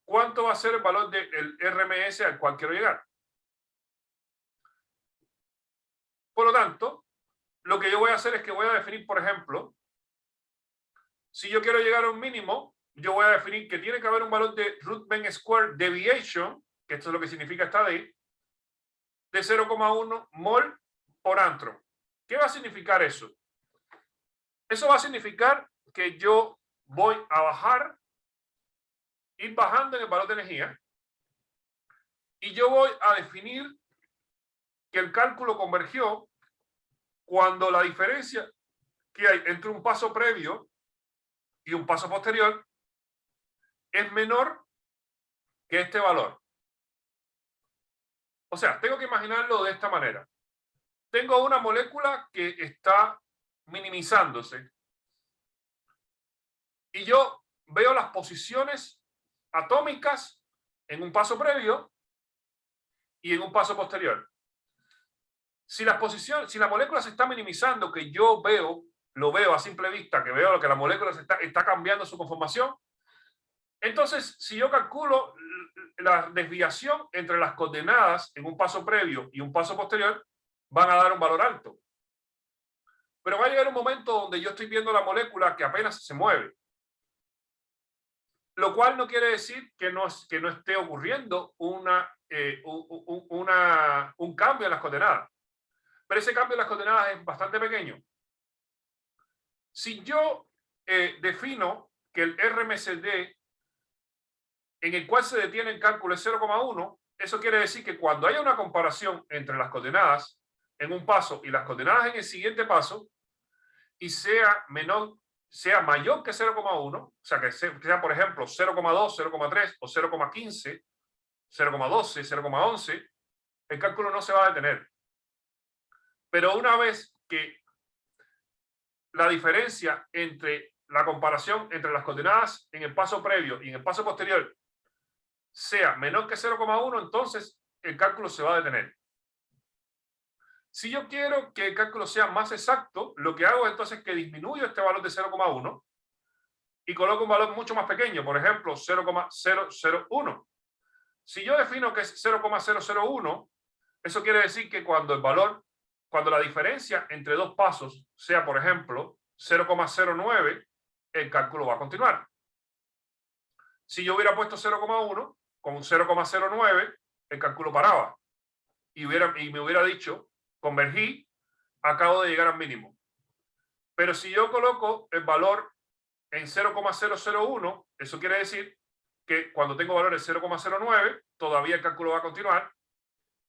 cuánto va a ser el valor del RMS al cual quiero llegar. Por lo tanto, lo que yo voy a hacer es que voy a definir, por ejemplo, si yo quiero llegar a un mínimo, yo voy a definir que tiene que haber un valor de root mean square deviation, que esto es lo que significa esta D, de 0,1 mol por antro. ¿Qué va a significar eso? Eso va a significar que yo voy a ir bajando en el valor de energía, y yo voy a definir que el cálculo convergió cuando la diferencia que hay entre un paso previo y un paso posterior es menor que este valor. O sea, tengo que imaginarlo de esta manera. Tengo una molécula que está minimizándose y yo veo las posiciones atómicas en un paso previo y en un paso posterior. Si la molécula se está minimizando, que yo lo veo a simple vista, que veo que la molécula está cambiando su conformación, entonces si yo calculo la desviación entre las coordenadas en un paso previo y un paso posterior, van a dar un valor alto. Pero va a llegar un momento donde yo estoy viendo la molécula que apenas se mueve. Lo cual no quiere decir que no esté ocurriendo un cambio en las coordenadas. Pero ese cambio en las coordenadas es bastante pequeño. Si yo defino que el RMSD en el cual se detiene el cálculo es 0,1, eso quiere decir que cuando haya una comparación entre las coordenadas en un paso y las coordenadas en el siguiente paso, y sea mayor que 0,1, o sea, que sea, por ejemplo, 0,2, 0,3 o 0,15, 0,12, 0,11, el cálculo no se va a detener. Pero una vez que la diferencia entre la comparación entre las coordenadas en el paso previo y en el paso posterior sea menor que 0,1, entonces el cálculo se va a detener. Si yo quiero que el cálculo sea más exacto, lo que hago entonces es que disminuyo este valor de 0,1 y coloco un valor mucho más pequeño, por ejemplo, 0,001. Si yo defino que es 0,001, eso quiere decir que cuando la diferencia entre dos pasos sea, por ejemplo, 0,09, el cálculo va a continuar. Si yo hubiera puesto 0,1, con un 0,09, el cálculo paraba. Y me hubiera dicho, convergí, acabo de llegar al mínimo. Pero si yo coloco el valor en 0,001, eso quiere decir que cuando tengo valores 0,09, todavía el cálculo va a continuar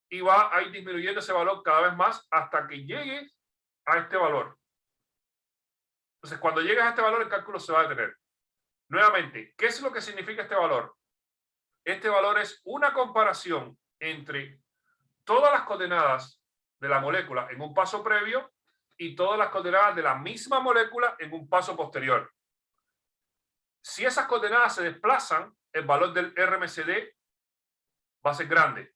y va a ir disminuyendo ese valor cada vez más hasta que llegue a este valor. Entonces, cuando llegues a este valor, el cálculo se va a detener. Nuevamente, ¿qué es lo que significa este valor? Este valor es una comparación entre todas las coordenadas de la molécula en un paso previo y todas las coordenadas de la misma molécula en un paso posterior. Si esas coordenadas se desplazan, el valor del RMSD va a ser grande.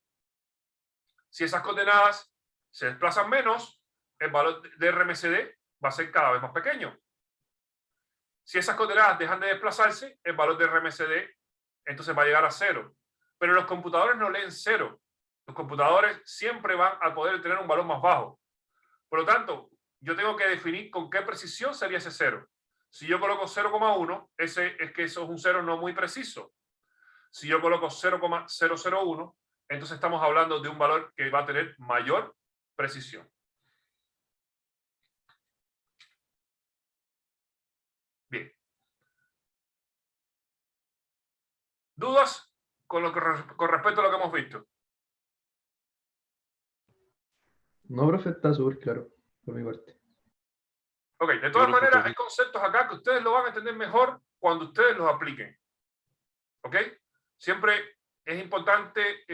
Si esas coordenadas se desplazan menos, el valor de RMSD va a ser cada vez más pequeño. Si esas coordenadas dejan de desplazarse, el valor de RMSD entonces va a llegar a 0. Pero los computadores no leen 0. Los computadores siempre van a poder tener un valor más bajo. Por lo tanto, yo tengo que definir con qué precisión sería ese 0. Si yo coloco 0,1, es que eso es un 0 no muy preciso. Si yo coloco 0,001, entonces estamos hablando de un valor que va a tener mayor precisión. Bien. ¿Dudas con respecto a lo que hemos visto? No, profe, está súper claro, por mi parte. Ok, de todas maneras, hay conceptos acá que ustedes lo van a entender mejor cuando ustedes los apliquen. ¿Ok? Siempre es importante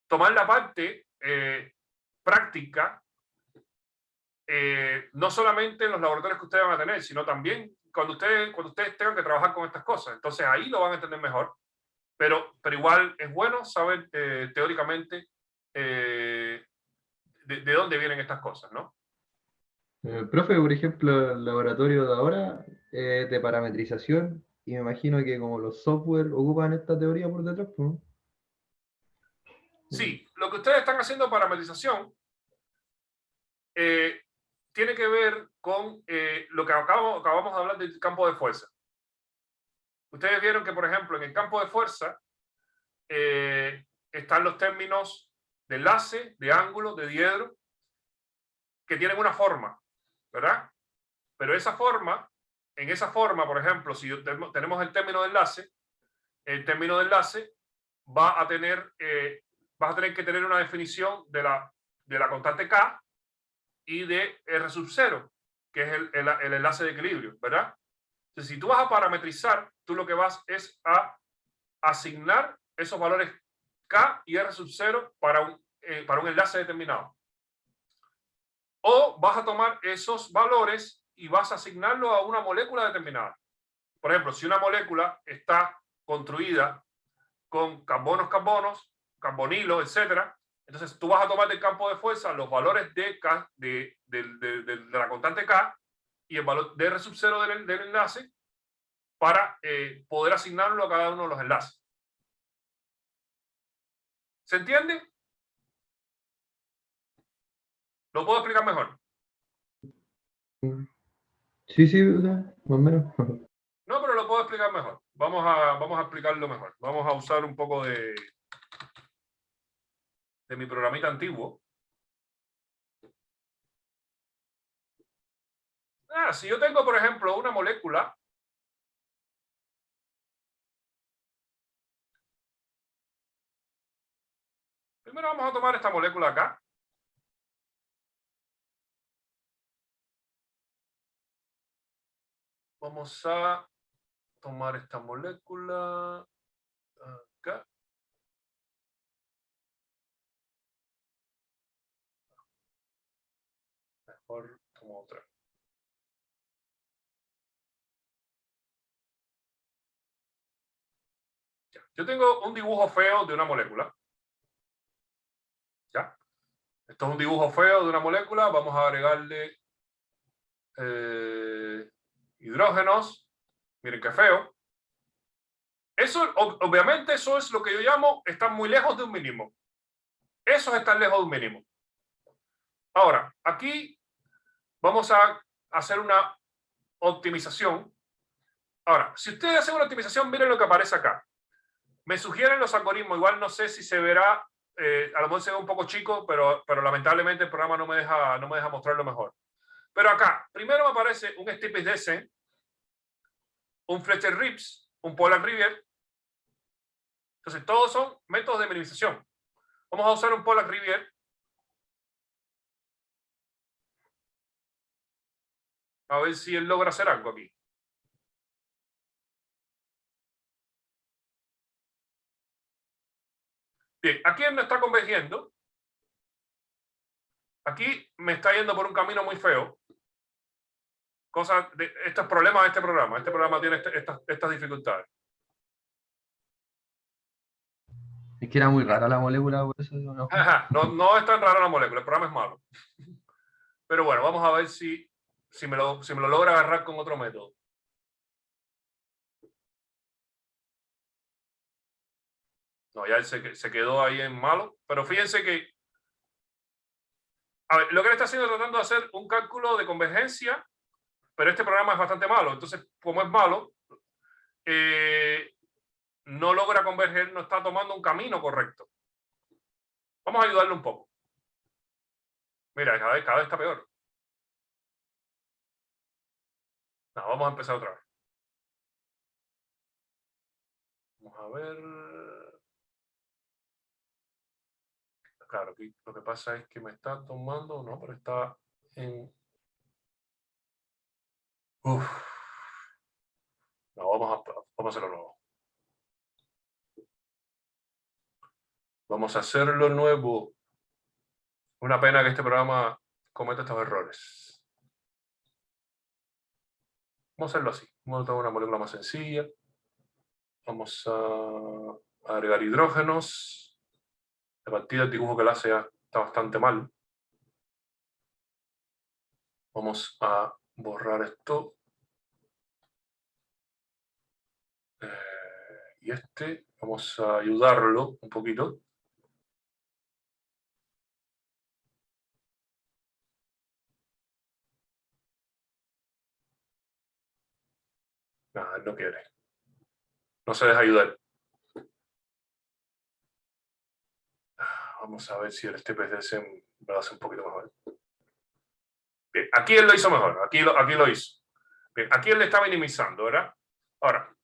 tomar la parte práctica, no solamente en los laboratorios que ustedes van a tener, sino también cuando ustedes tengan que trabajar con estas cosas. Entonces ahí lo van a entender mejor. Pero igual es bueno saber teóricamente de dónde vienen estas cosas, ¿no? Profe, por ejemplo, el laboratorio de ahora es de parametrización y me imagino que como los software ocupan esta teoría por detrás, pues, ¿no? Sí, lo que ustedes están haciendo parametrización tiene que ver con lo que acabamos de hablar del campo de fuerza. Ustedes vieron que, por ejemplo, en el campo de fuerza están los términos de enlace, de ángulo, de diedro, que tienen una forma, ¿verdad? Pero esa forma, en esa forma, por ejemplo, si tenemos el término de enlace, el término de enlace va a tener, vas a tener que tener una definición de la constante K y de R sub 0, que es el enlace de equilibrio, ¿verdad? Entonces, si tú vas a parametrizar, tú lo que vas es a asignar esos valores K y R sub 0 para un enlace determinado. O vas a tomar esos valores y vas a asignarlo a una molécula determinada. Por ejemplo, si una molécula está construida con carbonos, carbonilo, etc., entonces tú vas a tomar del campo de fuerza los valores de la constante K y el valor de R sub 0 del enlace para poder asignarlo a cada uno de los enlaces. ¿Se entiende? ¿Lo puedo explicar mejor? Sí, sí, o sea, más o menos. No, pero lo puedo explicar mejor. Vamos a explicarlo mejor. Vamos a usar un poco de mi programita antiguo. Si yo tengo, por ejemplo, una molécula primero vamos a tomar esta molécula acá. Vamos a tomar esta molécula acá. Mejor tomo otra. Ya. Yo tengo un dibujo feo de una molécula. ¿Ya? Esto es un dibujo feo de una molécula. Vamos a agregarle hidrógenos. Miren qué feo. Eso, obviamente, eso es lo que yo llamo estar muy lejos de un mínimo. Eso es estar lejos de un mínimo. Ahora, aquí vamos a hacer una optimización. Ahora, si ustedes hacen una optimización, miren lo que aparece acá. Me sugieren los algoritmos, igual no sé si se verá, a lo mejor se ve un poco chico, pero lamentablemente el programa no me deja mostrarlo mejor. Pero acá, primero me aparece un Stiepes-Descent, un Fletcher-Rips, un Pollack-Rivier. Entonces, todos son métodos de minimización. Vamos a usar un Pollack-Rivier. A ver si él logra hacer algo aquí. Bien, aquí él no está convergiendo. Aquí me está yendo por un camino muy feo. Estos problemas de este programa. Este programa tiene estas dificultades. Es que era muy rara la molécula, por eso no. No es tan rara la molécula, el programa es malo. Pero bueno, vamos a ver si me lo logra agarrar con otro método. No, ya él se quedó ahí en malo. Pero fíjense que, a ver, lo que él está haciendo es tratando de hacer un cálculo de convergencia, pero este programa es bastante malo. Entonces, como es malo, no logra converger, no está tomando un camino correcto. Vamos a ayudarle un poco. Mira, cada vez está peor. No, vamos a empezar otra vez. Vamos a ver. Claro, aquí lo que pasa es que me está tomando, no, pero está en... Uf. No, vamos a hacerlo nuevo. Vamos a hacerlo nuevo. Una pena que este programa cometa estos errores. Vamos a hacerlo así. Vamos a tomar una molécula más sencilla. Vamos a agregar hidrógenos. De partida el dibujo que le hace está bastante mal. Vamos a borrar esto. Y vamos a ayudarlo un poquito. Nada, no quiere. No se deja ayudar. Vamos a ver si el STPCS me lo hace un poquito mejor. Bien, aquí él lo hizo mejor. Aquí lo hizo. Bien, aquí él le está minimizando, ¿verdad? Ahora,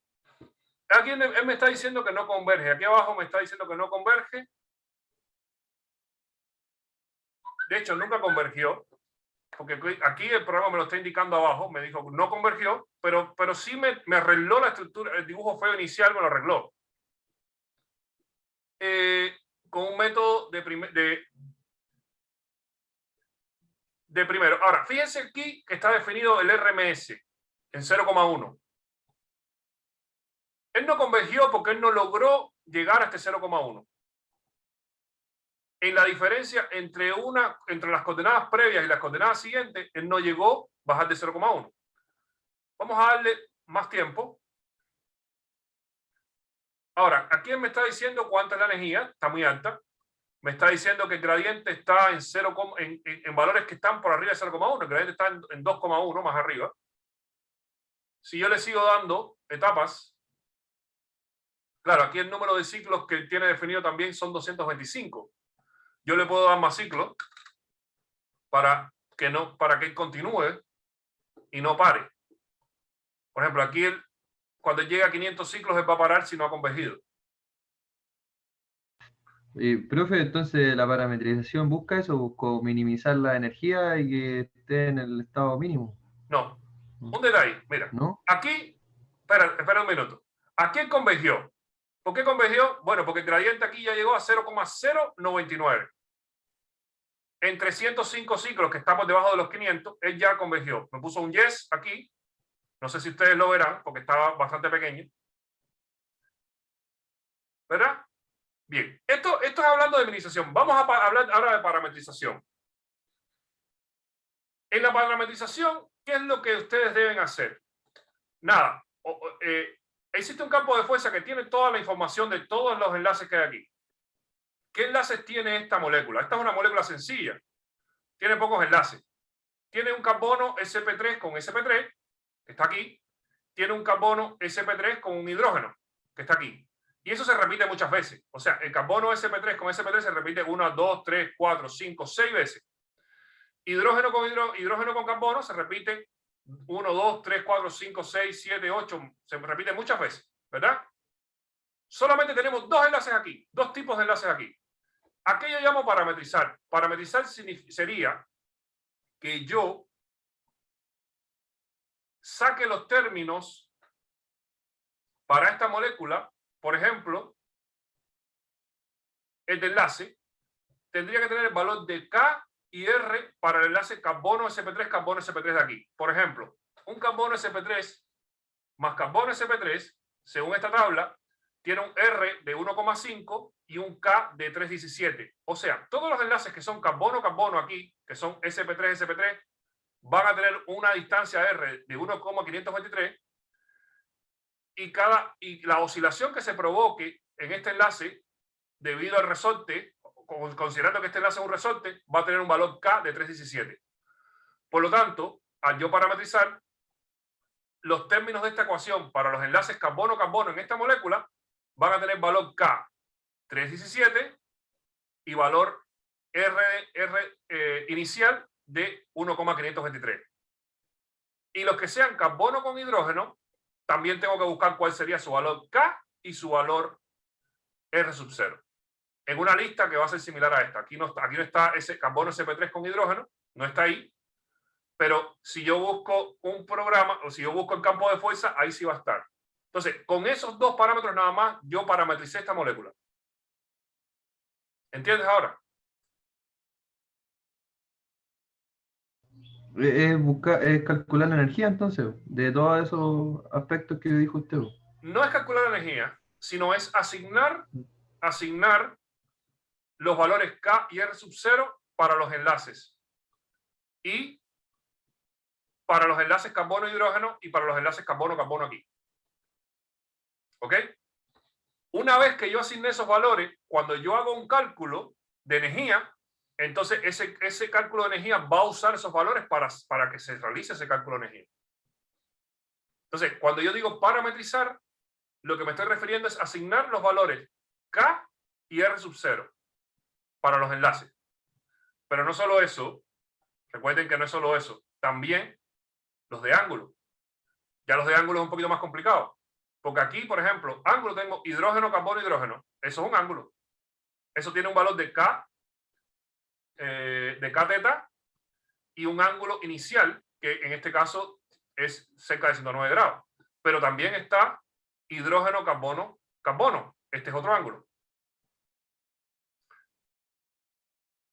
aquí él me está diciendo que no converge. Aquí abajo me está diciendo que no converge. De hecho, nunca convergió. Porque aquí el programa me lo está indicando abajo. Me dijo no convergió, pero sí me arregló la estructura. El dibujo feo inicial me lo arregló. Con un método de primero. Ahora, fíjense aquí que está definido el RMS en 0,1. Él no convergió porque él no logró llegar a este 0,1. En la diferencia entre las coordenadas previas y las coordenadas siguientes, él no llegó a bajar de 0,1. Vamos a darle más tiempo. Ahora, aquí él me está diciendo cuánta es la energía, está muy alta. Me está diciendo que el gradiente está en valores que están por arriba de 0,1. El gradiente está en 2,1 más arriba. Si yo le sigo dando etapas, claro, aquí el número de ciclos que tiene definido también son 225. Yo le puedo dar más ciclos para que él continúe y no pare. Por ejemplo, aquí cuando llega a 500 ciclos él va a parar si no ha convergido. Profe, entonces la parametrización busca eso, buscó minimizar la energía y que esté en el estado mínimo. No. Un detalle, mira. ¿No? Aquí, espera un minuto. Aquí él convergió. ¿Por qué convergió? Bueno, porque el gradiente aquí ya llegó a 0,099. En 305 ciclos que estamos debajo de los 500, él ya convergió. Me puso un yes aquí. No sé si ustedes lo verán porque estaba bastante pequeño. ¿Verdad? Bien. Esto es hablando de minimización. Vamos a hablar ahora de parametrización. En la parametrización, ¿qué es lo que ustedes deben hacer? Nada. Existe un campo de fuerza que tiene toda la información de todos los enlaces que hay aquí. ¿Qué enlaces tiene esta molécula? Esta es una molécula sencilla. Tiene pocos enlaces. Tiene un carbono sp3 con sp3, que está aquí. Tiene un carbono sp3 con un hidrógeno, que está aquí. Y eso se repite muchas veces. O sea, el carbono sp3 con sp3 se repite 1, 2, 3, 4, 5, 6 veces. Hidrógeno con carbono se repite 1, 2, 3, 4, 5, 6, 7, 8. Se repite muchas veces, ¿verdad? Solamente tenemos dos enlaces aquí, dos tipos de enlaces aquí. ¿A qué yo llamo parametrizar? Parametrizar sería que yo saque los términos para esta molécula. Por ejemplo, el de enlace tendría que tener el valor de K y R para el enlace carbono sp3, carbono sp3 de aquí. Por ejemplo, un carbono sp3 más carbono sp3, según esta tabla, tiene un R de 1,5 y un K de 3,17. O sea, todos los enlaces que son carbono-carbono aquí, que son sp3-sp3, van a tener una distancia R de 1,523 y la oscilación que se provoque en este enlace debido al resorte, considerando que este enlace es un resorte, va a tener un valor K de 3,17. Por lo tanto, al yo parametrizar, los términos de esta ecuación para los enlaces carbono-carbono en esta molécula van a tener valor K 3,17 y valor R inicial de 1,523. Y los que sean carbono con hidrógeno, también tengo que buscar cuál sería su valor K y su valor R sub 0. En una lista que va a ser similar a esta. Aquí no está ese carbono sp3 con hidrógeno, no está ahí. Pero si yo busco un programa o si yo busco el campo de fuerza, ahí sí va a estar. Entonces, con esos dos parámetros nada más, yo parametricé esta molécula. ¿Entiendes ahora? Es calcular la energía entonces, de todos esos aspectos que dijo usted. No es calcular la energía, sino es asignar los valores K y R sub 0 para los enlaces. Y para los enlaces carbono-hidrógeno y para los enlaces carbono-carbono aquí. ¿Ok? Una vez que yo asigné esos valores, cuando yo hago un cálculo de energía, entonces ese cálculo de energía va a usar esos valores para que se realice ese cálculo de energía. Entonces, cuando yo digo parametrizar, lo que me estoy refiriendo es asignar los valores K y R sub 0 para los enlaces. Pero no solo eso, recuerden que no es solo eso, también los de ángulo. Ya los de ángulo es un poquito más complicado. Porque aquí, por ejemplo, ángulo tengo hidrógeno, carbono, hidrógeno. Eso es un ángulo. Eso tiene un valor de K teta y un ángulo inicial, que en este caso es cerca de 109 grados. Pero también está hidrógeno, carbono, carbono. Este es otro ángulo.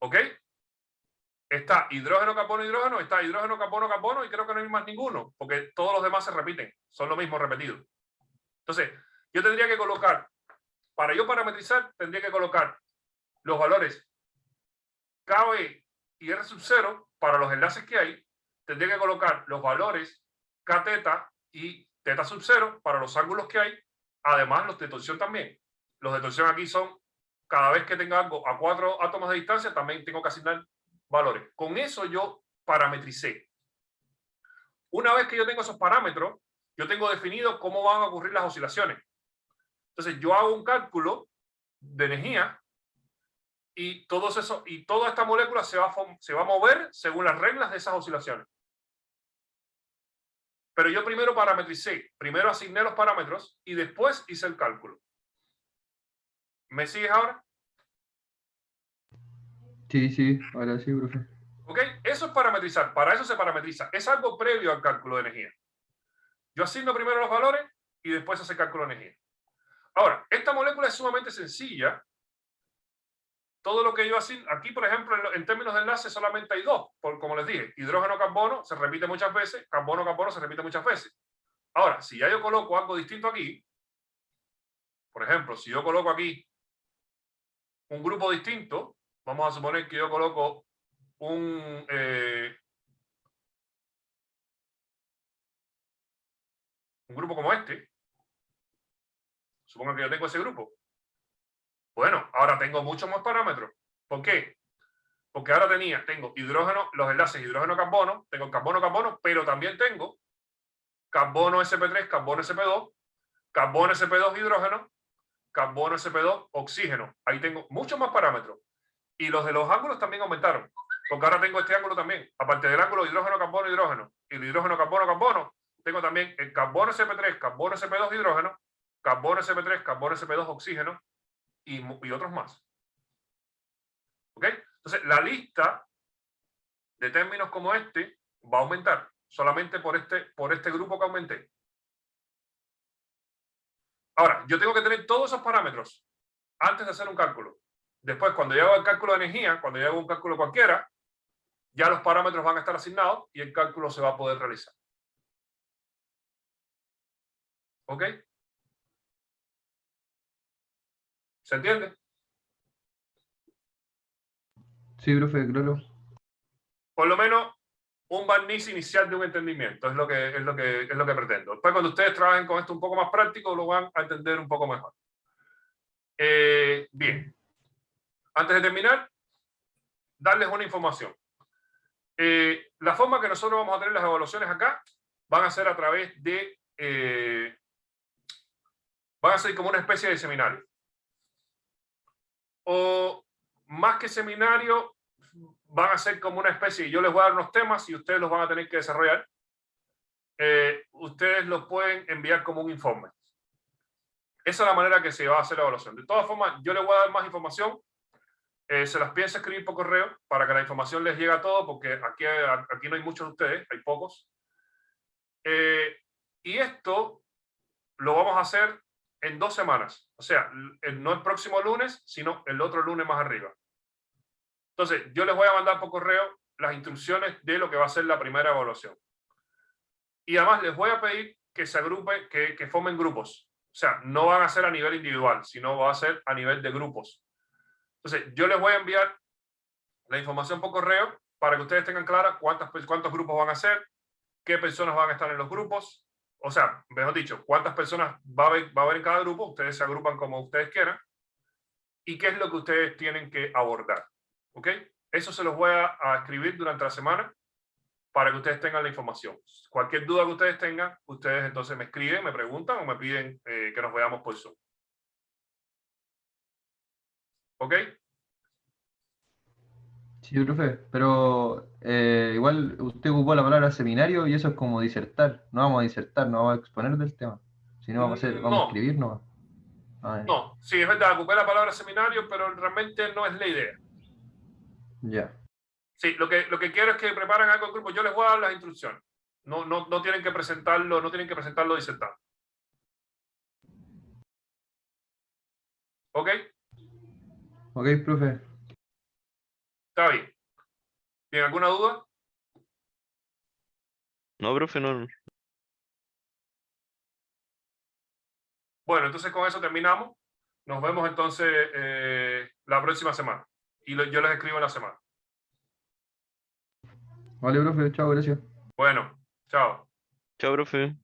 ¿Ok? Está hidrógeno, carbono, hidrógeno, está hidrógeno, carbono, carbono, y creo que no hay más ninguno, porque todos los demás se repiten, son lo mismo repetido. Entonces, yo tendría que colocar, para yo parametrizar, tendría que colocar los valores KB y R sub 0 para los enlaces que hay, tendría que colocar los valores K teta y teta sub 0 para los ángulos que hay, además los de torsión también. Los de torsión aquí son, cada vez que tenga algo a 4 átomos de distancia, también tengo que asignar valores. Con eso yo parametricé. Una vez que yo tengo esos parámetros, yo tengo definido cómo van a ocurrir las oscilaciones. Entonces yo hago un cálculo de energía y toda esta molécula se va a mover según las reglas de esas oscilaciones. Pero yo primero parametricé, primero asigné los parámetros y después hice el cálculo. ¿Me sigues ahora? Sí, ahora sí, profe. ¿Ok? Eso es parametrizar, para eso se parametriza. Es algo previo al cálculo de energía. Yo asigno primero los valores y después hace cálculo de energía. Ahora, esta molécula es sumamente sencilla. Todo lo que yo asigno, aquí por ejemplo, en términos de enlace solamente hay dos, como les dije, hidrógeno-carbono se repite muchas veces, carbono-carbono se repite muchas veces. Ahora, si ya yo coloco algo distinto aquí, por ejemplo, si yo coloco aquí un grupo distinto, vamos a suponer que yo coloco un grupo como este, supongo que yo tengo ese grupo. Bueno, ahora tengo muchos más parámetros. ¿Por qué? Porque ahora tengo hidrógeno, los enlaces hidrógeno-carbono, tengo carbono-carbono, pero también tengo carbono sp3, carbono sp2, carbono sp2 hidrógeno, carbono sp2 oxígeno. Ahí tengo muchos más parámetros. Y los de los ángulos también aumentaron, porque ahora tengo este ángulo también. Aparte del ángulo hidrógeno-carbono, hidrógeno, y el hidrógeno-carbono-carbono, tengo también el carbono sp3, carbono sp2 hidrógeno, carbono sp3, carbono sp2 oxígeno, y otros más. ¿Ok? Entonces, la lista de términos como este va a aumentar solamente por este grupo que aumenté. Ahora, yo tengo que tener todos esos parámetros antes de hacer un cálculo. Después, cuando yo hago el cálculo de energía, cuando yo hago un cálculo cualquiera, ya los parámetros van a estar asignados y el cálculo se va a poder realizar. ¿Ok? ¿Se entiende? Sí, profe, claro. Por lo menos un barniz inicial de un entendimiento es lo que pretendo. Después, cuando ustedes trabajen con esto un poco más práctico, lo van a entender un poco mejor. Bien. Antes de terminar, darles una información. La forma que nosotros vamos a tener las evaluaciones acá van a ser a través de... van a ser como una especie de seminario. O más que seminario, van a ser como una especie, yo les voy a dar unos temas y ustedes los van a tener que desarrollar. Ustedes los pueden enviar como un informe. Esa es la manera que se va a hacer la evaluación. De todas formas, yo les voy a dar más información. Se las pienso escribir por correo para que la información les llegue a todos, porque aquí no hay muchos de ustedes, hay pocos. Y esto lo vamos a hacer en 2 semanas. O sea, no el próximo lunes, sino el otro lunes más arriba. Entonces, yo les voy a mandar por correo las instrucciones de lo que va a ser la primera evaluación. Y además les voy a pedir que se agrupen, que formen grupos. O sea, no van a ser a nivel individual, sino va a ser a nivel de grupos. Entonces, yo les voy a enviar la información por correo para que ustedes tengan clara cuántos grupos van a ser, qué personas van a estar en los grupos. O sea, mejor dicho, cuántas personas va a haber en cada grupo. Ustedes se agrupan como ustedes quieran. Y qué es lo que ustedes tienen que abordar. ¿Ok? Eso se los voy a escribir durante la semana para que ustedes tengan la información. Cualquier duda que ustedes tengan, ustedes entonces me escriben, me preguntan o me piden que nos veamos por Zoom. ¿Ok? Sí, profe, pero igual usted ocupó la palabra seminario y eso es como disertar. No vamos a disertar, no vamos a exponer del tema. Sino vamos a No, escribir nomás. Ah, no. Sí, es verdad, ocupé la palabra seminario, pero realmente no es la idea. ya. Sí, lo que quiero es que preparen algo en grupo. Yo les voy a dar las instrucciones. No tienen que presentarlo, no tienen que presentarlo disertando. ¿Ok? Ok, profe. Está bien. ¿Bien? ¿Alguna duda? No, profe, no. Bueno, entonces con eso terminamos. Nos vemos entonces la próxima semana. Y yo les escribo en la semana. Vale, profe, chao, gracias. Bueno, chao. Chao, profe.